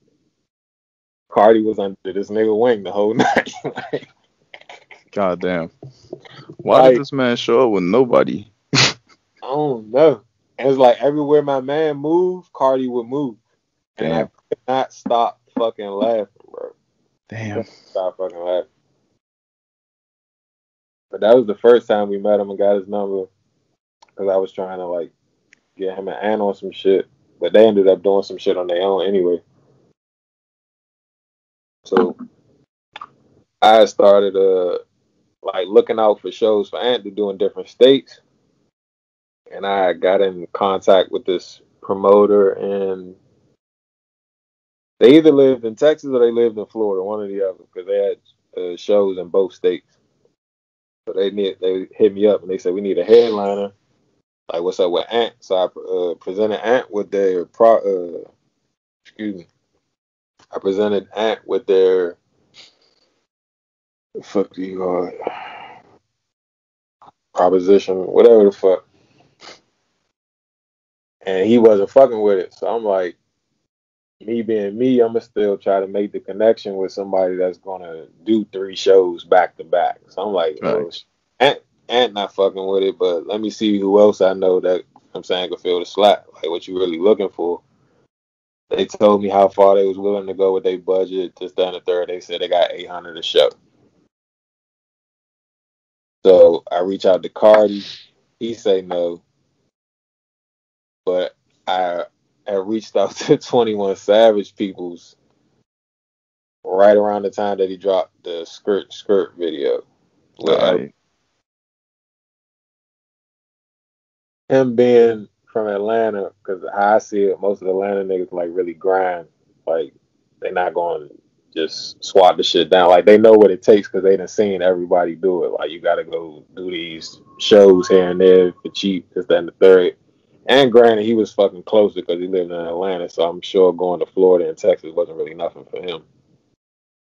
Carti was under this nigga wing the whole night. Like, goddamn. Why did this man show up with nobody? I don't know. And it's like everywhere my man moved, Carti would move. And I could not stop fucking laughing, bro. Damn. Stop fucking laughing. But that was the first time we met him and got his number. Because I was trying to, like, get him and Ann on some shit. But they ended up doing some shit on their own anyway. So I started like looking out for shows for Ant to do in different states. And I got in contact with this promoter, and they either lived in Texas or they lived in Florida, one or the other, because they had shows in both states. So they hit me up and they said, we need a headliner. Like, what's up with Ant? So I presented Ant with their I presented Ant with their proposition, whatever the fuck. And he wasn't fucking with it. So I'm like, me being me, I'm gonna still try to make the connection with somebody that's gonna do 3 shows back to back. So I'm like, Ant not fucking with it, but let me see who else I know that I'm saying could fill the slot. Like, what you really looking for? They told me how far they was willing to go with their budget. Just down the third, they said they got 800 a show. So I reach out to Carti. He say no, but I reached out to 21 Savage peoples right around the time that he dropped the skirt video. Him being from Atlanta, because I see it, most of the Atlanta niggas like really grind. Like, they not going to just swat the shit down. Like, they know what it takes because they done seen everybody do it. Like, you got to go do these shows here and there for cheap, this, that, and the third. And granted, he was fucking closer because he lived in Atlanta, so I'm sure going to Florida and Texas wasn't really nothing for him.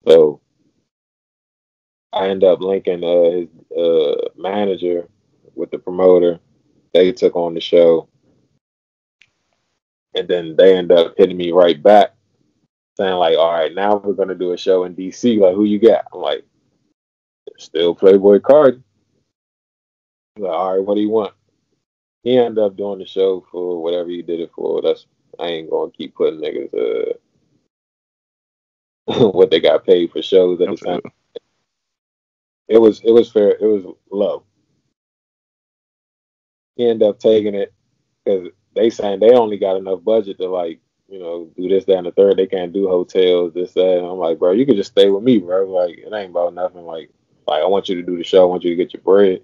So I end up linking his manager with the promoter. They took on the show. And then they end up hitting me right back, saying like, all right, now we're going to do a show in D.C. Like, who you got? I'm like, still Playboi Carti. Like, all right, what do you want? He ended up doing the show for whatever he did it for. I ain't going to keep putting niggas what they got paid for shows at the time. It was fair. It was low. He ended up taking it because they saying they only got enough budget to, like, you know, do this, that, and the third. They can't do hotels, this, that. And I'm like, bro, you could just stay with me, bro. Like, it ain't about nothing. Like I want you to do the show. I want you to get your bread.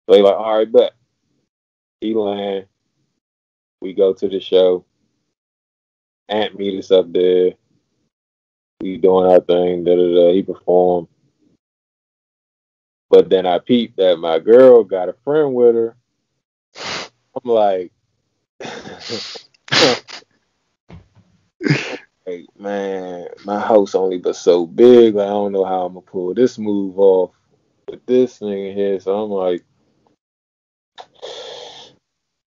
So they like, all right, bet. He land. We go to the show. Ant meet us up there. We doing our thing. He performed. But then I peeped that my girl got a friend with her. I'm like, hey, man, my house only but so big. Like, I don't know how I'm gonna pull this move off with this thing here. So I'm like,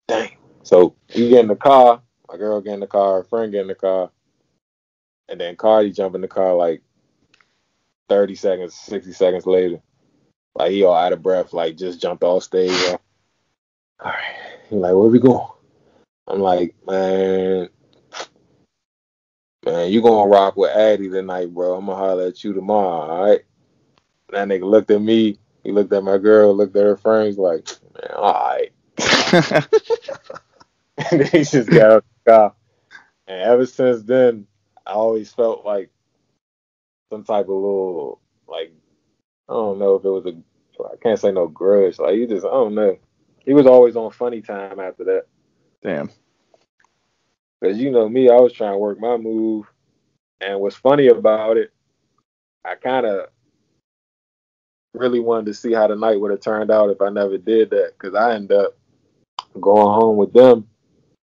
dang. So we get in the car. My girl get in the car. Her friend get in the car. And then Carti jump in the car like 30 seconds, 60 seconds later. Like, he all out of breath, like, just jumped off stage. All right. He's like, where we going? I'm like, man, you gonna rock with Addy tonight, bro. I'm gonna holler at you tomorrow, all right? That nigga looked at me. He looked at my girl, looked at her friends, like, man, all right. And then he just got out the car. And ever since then, I always felt like some type of little, like, I don't know if it was I can't say no grudge. Like, I don't know. He was always on funny time after that. Damn. Because you know me, I was trying to work my move. And what's funny about it, I kind of really wanted to see how the night would have turned out if I never did that. Because I end up going home with them.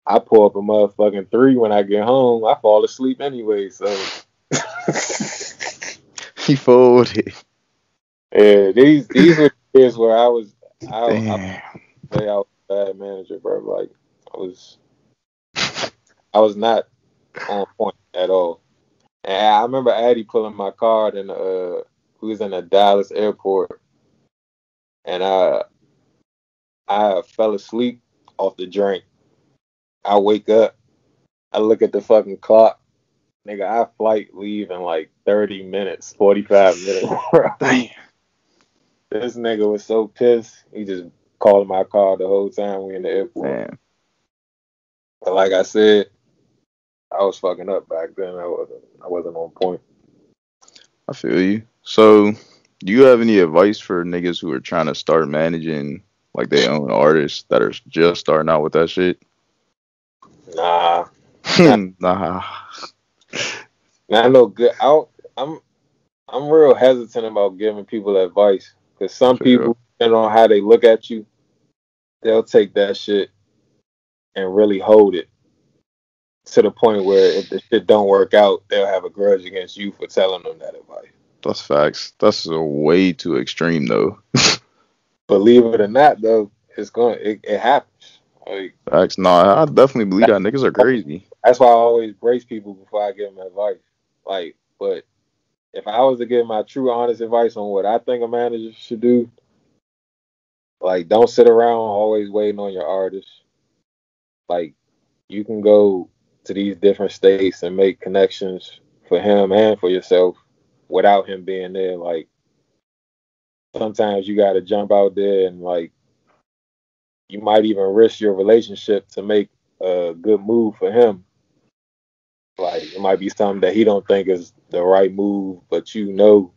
I pull up a motherfucking 3 when I get home. I fall asleep anyway, so. He folded. Yeah, these were the years where I was Damn. I was a bad manager, bro. Like I was not on point at all. And I remember Addy pulling my card and we was in the Dallas airport, and I fell asleep off the drink. I wake up, I look at the fucking clock. Nigga, our flight leave in like 30 minutes, 45 minutes, bro. Damn. This nigga was so pissed. He just called my car the whole time we in the airport. Man. But like I said, I was fucking up back then. I wasn't on point. I feel you. So, do you have any advice for niggas who are trying to start managing like their own artists that are just starting out with that shit? Nah. Nah. Not no good. I'm real hesitant about giving people advice because some people, depending on how they look at you, they'll take that shit and really hold it to the point where if the shit don't work out, they'll have a grudge against you for telling them that advice. That's facts. That's a way too extreme though. Believe it or not, though, it happens. Like, Facts. Nah, I definitely believe that niggas are crazy. That's why I always brace people before I give them advice. Like, but if I was to give my true, honest advice on what I think a manager should do, like, don't sit around always waiting on your artist. Like, you can go to these different states and make connections for him and for yourself without him being there. Like, sometimes you got to jump out there and, like, you might even risk your relationship to make a good move for him. Like, it might be something that he don't think is the right move, but you know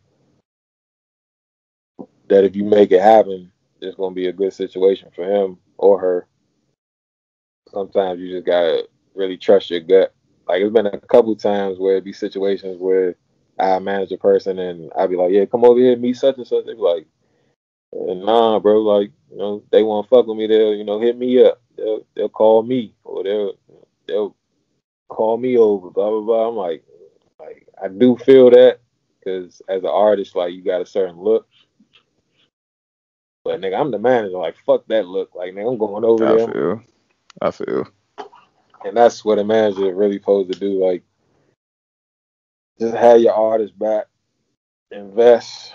that if you make it happen, it's going to be a good situation for him or her. Sometimes you just got to really trust your gut. Like, it's been a couple times where it be situations where I manage a person and I'll be like, yeah, come over here and meet such and such. They be like, nah, bro, like, you know, they won't fuck with me. They'll, you know, hit me up. They'll call me, or they'll call me over, blah, blah, blah. I'm like I do feel that because as an artist, like, you got a certain look. But, nigga, I'm the manager. Like, fuck that look. Like, nigga, I'm going over there. I feel. And that's what a manager is really supposed to do. Like, just have your artist back. Invest.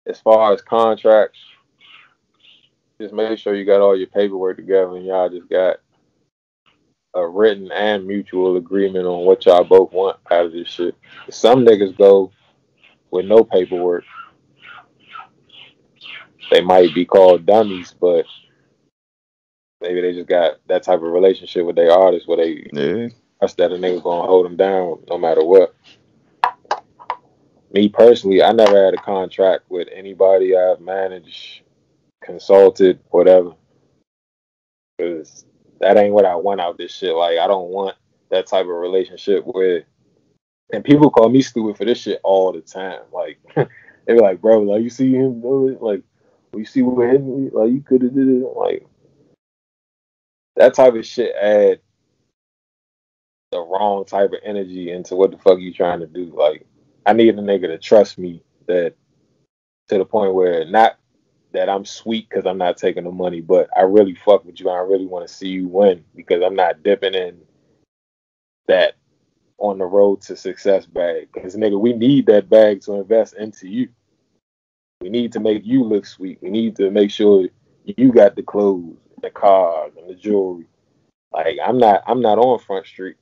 As far as contracts, just make sure you got all your paperwork together and y'all just got a written and mutual agreement on what y'all both want out of this shit. Some niggas go with no paperwork. They might be called dummies, but maybe they just got that type of relationship with their artists where they trust that a nigga gonna hold them down no matter what. Me personally, I never had a contract with anybody I've managed, consulted, whatever. Because that ain't what I want out this shit. Like, I don't want that type of relationship where, and people call me stupid for this shit all the time. Like, they be like, bro, like, you see him do it? Like, you see what hit me? Like, you could have did it. Like, that type of shit add the wrong type of energy into what the fuck you trying to do. Like, I need a nigga to trust me that to the point where not that I'm sweet because I'm not taking the money, but I really fuck with you and I really want to see you win because I'm not dipping in that on the road to success bag. Because, nigga, we need that bag to invest into you. We need to make you look sweet. We need to make sure you got the clothes, the cars, and the jewelry. Like, I'm not on Front Street.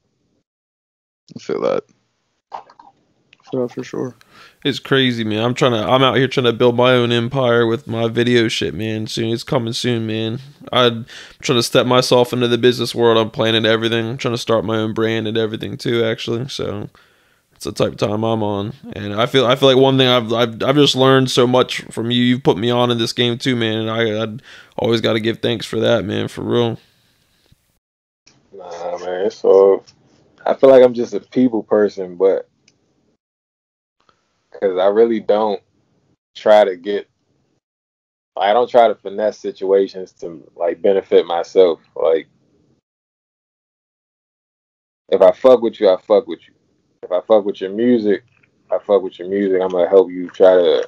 I feel that. For sure. It's crazy, man. I'm out here trying to build my own empire with my video shit, man. Soon it's coming soon, man. I'm trying to step myself into the business world. I'm planning everything. I'm trying to start my own brand and everything too, actually. So it's the type of time I'm on. And I feel like one thing I've just learned so much from you. You've put me on in this game too, man. And I always got to give thanks for that, man, for real. Nah, man. So I feel like I'm just a people person, but because I really don't try to get. I don't try to finesse situations to like benefit myself. Like if I fuck with you, I fuck with you. If I fuck with your music, I fuck with your music. I'm gonna help you try to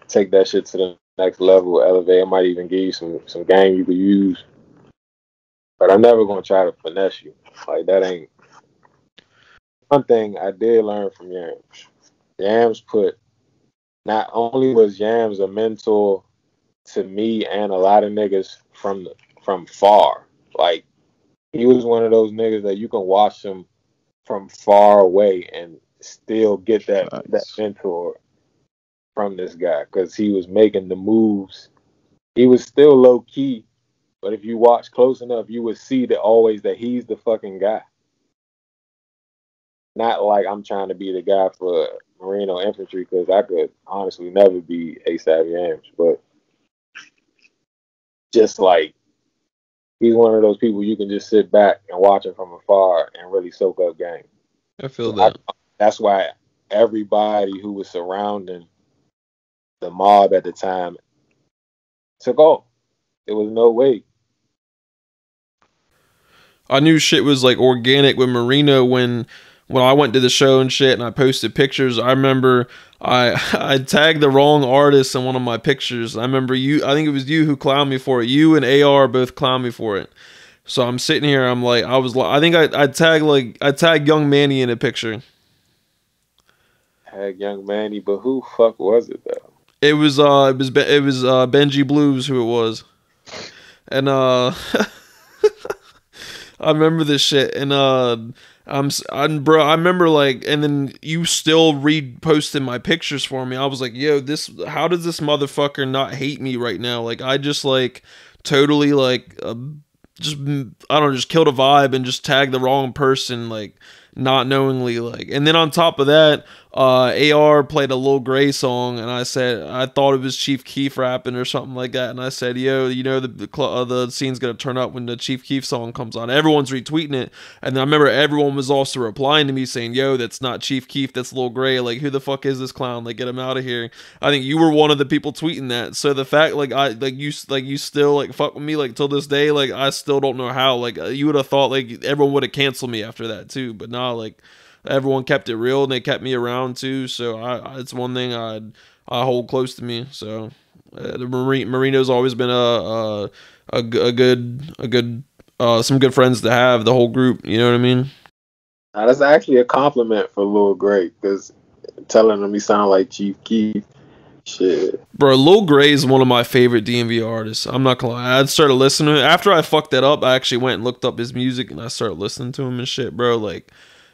take that shit to the next level, elevate. I might even give you some game you could use. But I'm never gonna try to finesse you. Like that ain't one thing I did learn from Yams. Yams put not only was Yams a mentor to me and a lot of niggas from far. Like he was one of those niggas that you can watch him from far away and still get that mentor from this guy because he was making the moves. He was still low key, but if you watch close enough, you would see that always that he's the fucking guy. Not like I'm trying to be the guy for Marino Infantry because I could honestly never be ASAP Yams, but just like he's one of those people you can just sit back and watch him from afar and really soak up game. I feel that. That's why everybody who was surrounding the mob at the time took off. There was no way. I knew shit was like organic with Marino when I went to the show and shit and I posted pictures. I remember I tagged the wrong artist in one of my pictures. I remember I think it was you who clowned me for it. You and AR both clowned me for it. So I'm sitting here, I think I tagged Young Manny in a picture. Tag Young Manny, but who fuck was it though? It was Benji Blues who it was. And I remember this shit, and bro, I remember like, and then you still reposted my pictures for me. I was like, yo, how does this motherfucker not hate me right now? Like, I just like totally like, just killed a vibe and just tagged the wrong person, like not knowingly, like, and then on top of that, AR played a Lil Gray song, and I thought it was Chief Keef rapping or something like that, and I said, yo, you know, the scene's gonna turn up when the Chief Keef song comes on. Everyone's retweeting it, and I remember everyone was also replying to me saying, yo, that's not Chief Keef, that's Lil Gray, like, who the fuck is this clown, like, get him out of here. I think you were one of the people tweeting that, so the fact, like, you still, like, fuck with me, like, till this day, like, I still don't know how, like, you would have thought, like, everyone would have canceled me after that, too, but nah, like, everyone kept it real and they kept me around too, so it's one thing I hold close to me. So the Marino's always been a good some good friends to have, the whole group, you know what I mean? Now, that's actually a compliment for Lil Gray, because telling him he sound like Chief Keef, shit. Bro, Lil Gray is one of my favorite DMV artists. I'm not gonna lie. I started listening to him after I fucked that up. I actually went and looked up his music and I started listening to him and shit, bro.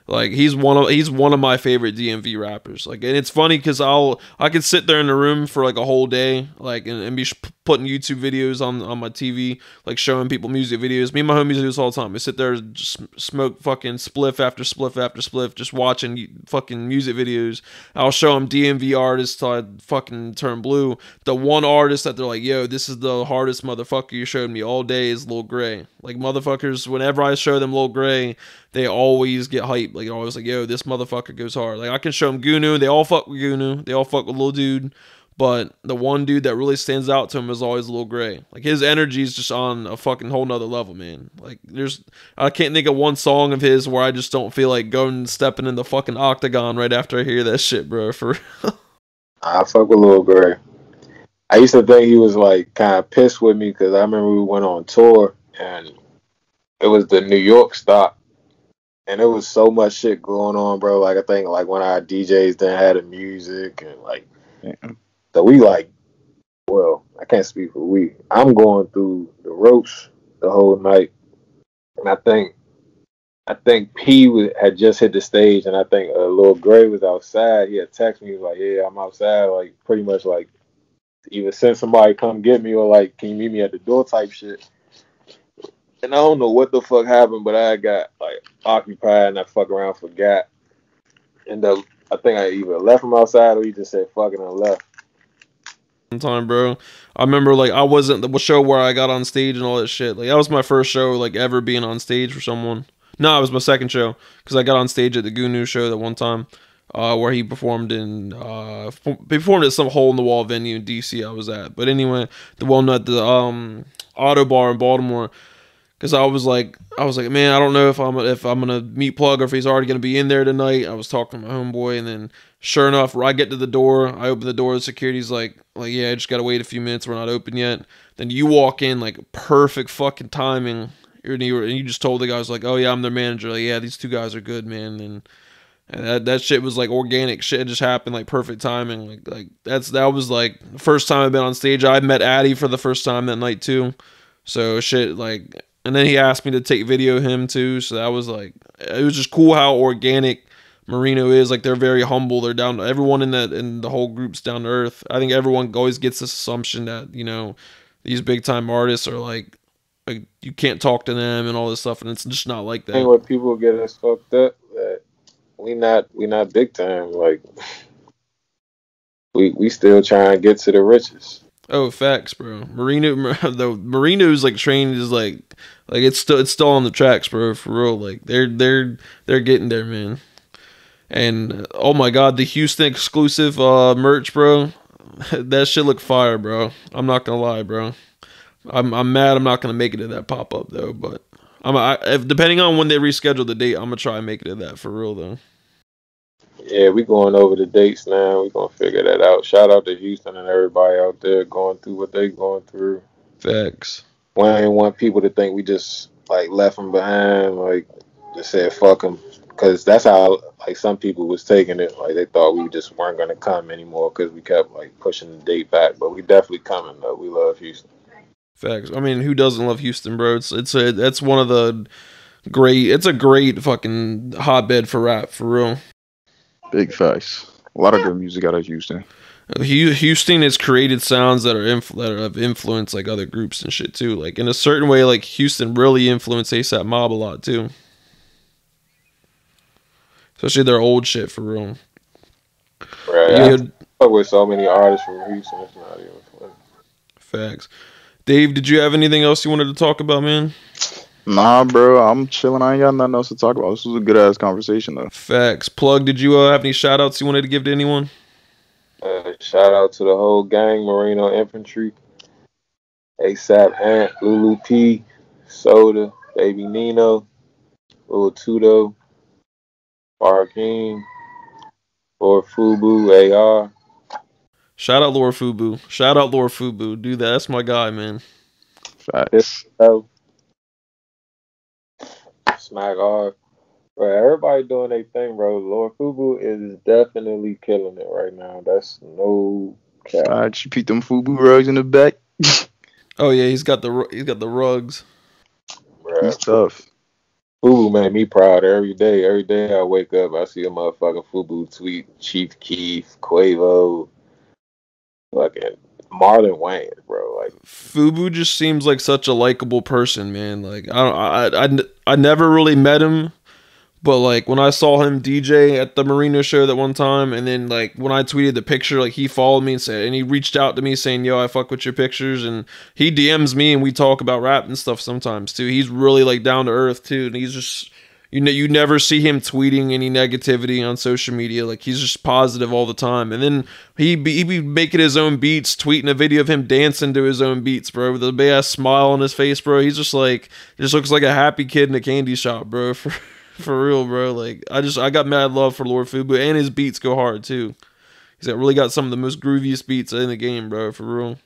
Like he's one of my favorite DMV rappers. Like, and it's funny because I could sit there in the room for like a whole day, like, and be putting YouTube videos on my TV, like showing people music videos. Me and my homies do this all the time. We sit there, just smoke fucking spliff after spliff after spliff, just watching fucking music videos. I'll show them DMV artists till I fucking turn blue. The one artist that they're like, yo, this is the hardest motherfucker you showed me all day is Lil Gray. Like, motherfuckers, whenever I show them Lil Gray, they always get hyped. Like, always like, yo, this motherfucker goes hard. Like, I can show them Gunu. They all fuck with Gunu. They all fuck with Lil Dude. But the one dude that really stands out to him is always Lil Gray. Like, his energy is just on a fucking whole nother level, man. Like, I can't think of one song of his where I just don't feel like going and stepping in the fucking octagon right after I hear that shit, bro. For real. I fuck with Lil Gray. I used to think he was like kind of pissed with me because I remember we went on tour and it was the New York stop. And there was so much shit going on, bro. Like, I think, like, one of our DJs didn't have the music. And, like, so we, like, well, I can't speak for we. I'm going through the ropes the whole night. And I think P had just hit the stage. And I think Lil Gray was outside. He had texted me. He was like, yeah, I'm outside. Like, pretty much, like, either send somebody come get me or, like, can you meet me at the door type shit. And I don't know what the fuck happened, but I got, like, occupied and I fuck around forgot. And I think I either left him outside or he just said fuck it and left. Time, bro. I remember, like, I wasn't the show where I got on stage and all that shit. Like, that was my first show, like, ever being on stage for someone. No, it was my second show because I got on stage at the Gunu show that one time. where he performed performed at some hole in the wall venue in DC I was at. But anyway, the one at the Auto Bar in Baltimore. Because I was like, man, I don't know if I'm gonna meet Plug or if he's already gonna be in there tonight. I was talking to my homeboy, and then sure enough, I get to the door, I open the door, the security's like, yeah, I just gotta wait a few minutes, we're not open yet. Then you walk in, like perfect fucking timing, and you just told the guys like, oh yeah, I'm their manager. Like, yeah, these two guys are good, man. And that shit was like organic shit. It just happened like perfect timing. That was like the first time I've been on stage. I met Addy for the first time that night too. So shit like. And then he asked me to take video of him too, so that was like, it was just cool how organic Marino is. Like, they're very humble. They're down to everyone in the whole group's down to earth. I think everyone always gets this assumption that, you know, these big time artists are like you can't talk to them and all this stuff, and it's just not like that. I think what people get us fucked up that we not big time. Like, we still trying to get to the riches. Oh, facts, bro. Marino's like trained is like it's still on the tracks, bro. For real, like they're getting there, man. And oh my god, the Houston exclusive merch, bro. That shit look fire, bro. I'm not gonna lie, bro. I'm mad. I'm not gonna make it to that pop up though, but depending on when they reschedule the date, I'm gonna try and make it to that for real though. Yeah, we going over the dates now. We gonna figure that out. Shout out to Houston and everybody out there going through what they going through. Facts. We ain't want people to think we just like left them behind, like just said fuck them, because that's how like some people was taking it. Like they thought we just weren't gonna come anymore because we kept like pushing the date back. But we definitely coming though. We love Houston. Facts. I mean, who doesn't love Houston, bro? That's one of the great. It's a great fucking hotbed for rap, for real. Big facts. A lot of good music out of Houston. Houston has created sounds that have influenced like other groups and shit too. Like in a certain way, like Houston really influenced ASAP Mob a lot too, especially their old shit for real. Right. I with so many artists from Houston, it's not even funny. Facts. Dave, did you have anything else you wanted to talk about, man? Nah, bro, I'm chilling. I ain't got nothing else to talk about. This was a good ass conversation, though. Facts. Plug, did you have any shout outs you wanted to give to anyone? Shout out to the whole gang, Marino Infantry, ASAP Ant, Lulu P, Soda, Baby Nino, Lil Tudo, Barking, Lord Fubu, AR. Shout out Lord Fubu. Shout out Lord Fubu. Dude, that's my guy, man. Facts. Smack off. Bro, everybody doing their thing, bro. Lord Fubu is definitely killing it right now. That's no cap. Facts. You peep them Fubu rugs in the back. Oh yeah, he's got the rugs. Bro, he's tough. Fubu made me proud every day. Every day I wake up, I see a motherfucking Fubu tweet. Chief Keef, Quavo, fucking Marlon Wayne, bro. Like Fubu just seems like such a likable person, man. Like I never really met him, but like when I saw him DJ at the Marino show that one time, and then like when I tweeted the picture, like he followed me and he reached out to me saying, "Yo, I fuck with your pictures," and he DMs me and we talk about rap and stuff sometimes too. He's really like down to earth too, and he's just. You never see him tweeting any negativity on social media. Like he's just positive all the time. And then he be making his own beats, tweeting a video of him dancing to his own beats, bro, with a big ass smile on his face, bro. He's just looks like a happy kid in a candy shop, bro. For real, bro. Like I got mad love for Lord Fubu, and his beats go hard too. He's really got some of the most grooviest beats in the game, bro. For real.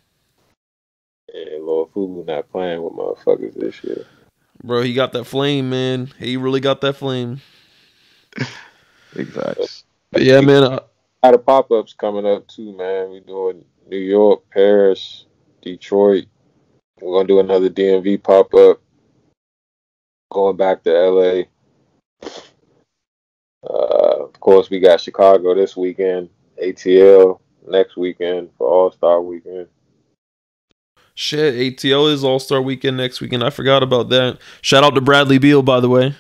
Yeah, Lord Fubu not playing with motherfuckers this year. Bro, he got that flame, man. He really got that flame. Exactly. But yeah, man. A lot of pop-ups coming up too, man. We doing New York, Paris, Detroit. We're gonna do another DMV pop-up. Going back to LA. Of course, we got Chicago this weekend. ATL next weekend for All-Star Weekend. Shit, ATL is All-Star Weekend next weekend. I forgot about that. Shout out to Bradley Beal, by the way.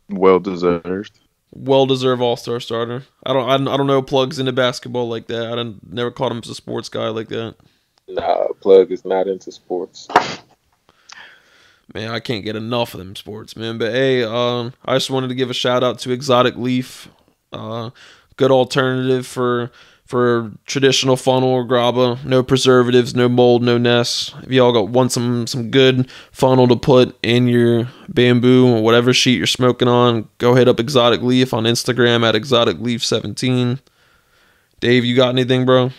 Well deserved. Well deserved All-Star starter. I don't know Plugs into basketball like that. Never caught him as a sports guy like that. Nah, Plug is not into sports. Man, I can't get enough of them sports, man. But hey, I just wanted to give a shout out to Exotic Leaf. good alternative for traditional funnel or grabba. No preservatives, no mold, no nests. If y'all want some good funnel to put in your bamboo or whatever sheet you're smoking on, go hit up Exotic Leaf on Instagram at Exotic Leaf 17. Dave, you got anything, bro?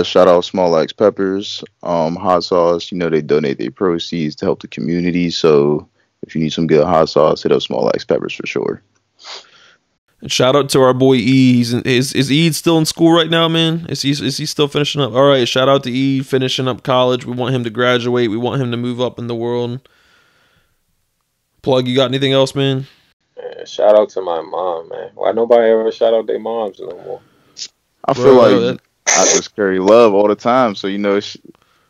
Shout out Small Axe Peppers, hot sauce. You know they donate their proceeds to help the community. So if you need some good hot sauce, hit up Small Axe Peppers for sure. And shout out to our boy E. Is E still in school right now, man? Is he still finishing up? All right, shout out to E, finishing up college. We want him to graduate. We want him to move up in the world. Plug, you got anything else, man? Man, shout out to my mom, man. Why nobody ever shout out their moms no more? I feel like I just carry love all the time, so you know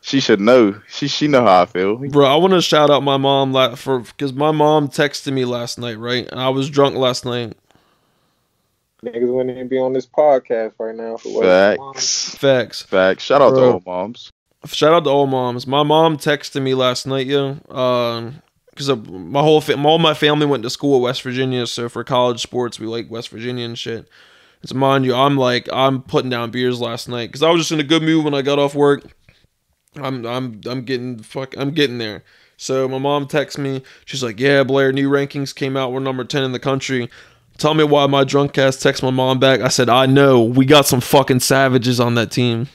she should know. She know how I feel. Bro, I want to shout out my mom because my mom texted me last night, right? And I was drunk last night. Niggas wouldn't even be on this podcast right now. Facts. Shout out to all moms. Shout out to all moms. My mom texted me last night, because all my family went to school at West Virginia, so for college sports, we like West Virginia and shit. So mind you, I'm putting down beers last night because I was just in a good mood when I got off work. I'm getting there. So my mom texts me. She's like, "Yeah, Blair, new rankings came out. We're number 10 in the country. Tell me why my drunk ass text my mom back." I said, "I know. We got some fucking savages on that team."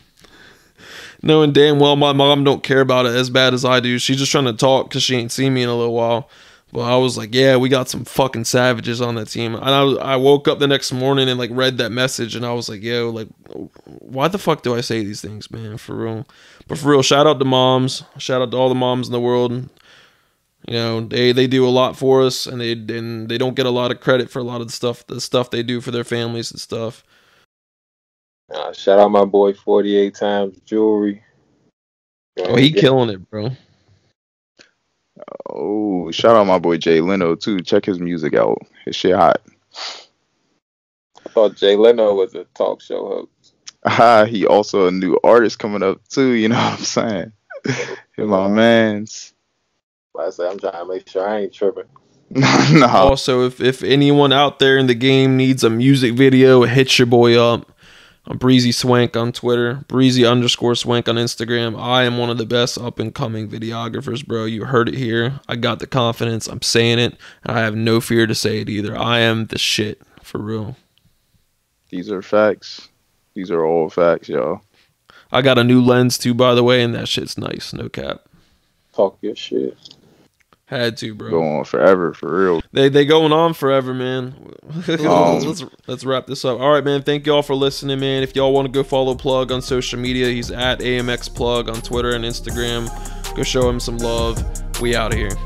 Knowing damn well my mom don't care about it as bad as I do. She's just trying to talk because she ain't seen me in a little while. But I was like, yeah, we got some fucking savages on that team. And I woke up the next morning and like read that message and I was like, yo, like, why the fuck do I say these things, man? For real. But for real, shout out to moms. Shout out to all the moms in the world. You know, they do a lot for us, and they don't get a lot of credit for a lot of the stuff they do for their families and stuff. Shout out my boy 48 Times Jewelry. Oh, he killing it, bro. Oh, shout out my boy Jay Leno too. Check his music out. His shit hot. I thought Jay Leno was a talk show host. He also a new artist coming up too. You know what I'm saying? My man's. Like I said, I'm trying to make sure I ain't tripping. No. Also, if anyone out there in the game needs a music video, hit your boy up. I'm Breezy Swank on Twitter, Breezy_Swank on Instagram. I am one of the best up-and-coming videographers, bro. You heard it here. I got the confidence. I'm saying it. I have no fear to say it either. I am the shit, for real. These are facts. These are all facts, y'all. I got a new lens, too, by the way, and that shit's nice. No cap. Talk your shit. Had to, bro. Go on forever, for real. They going on forever, man. Let's wrap this up. All right, man. Thank y'all for listening, man. If y'all want to go follow Plugg on social media, he's at AMX Plugg on Twitter and Instagram. Go show him some love. We out of here.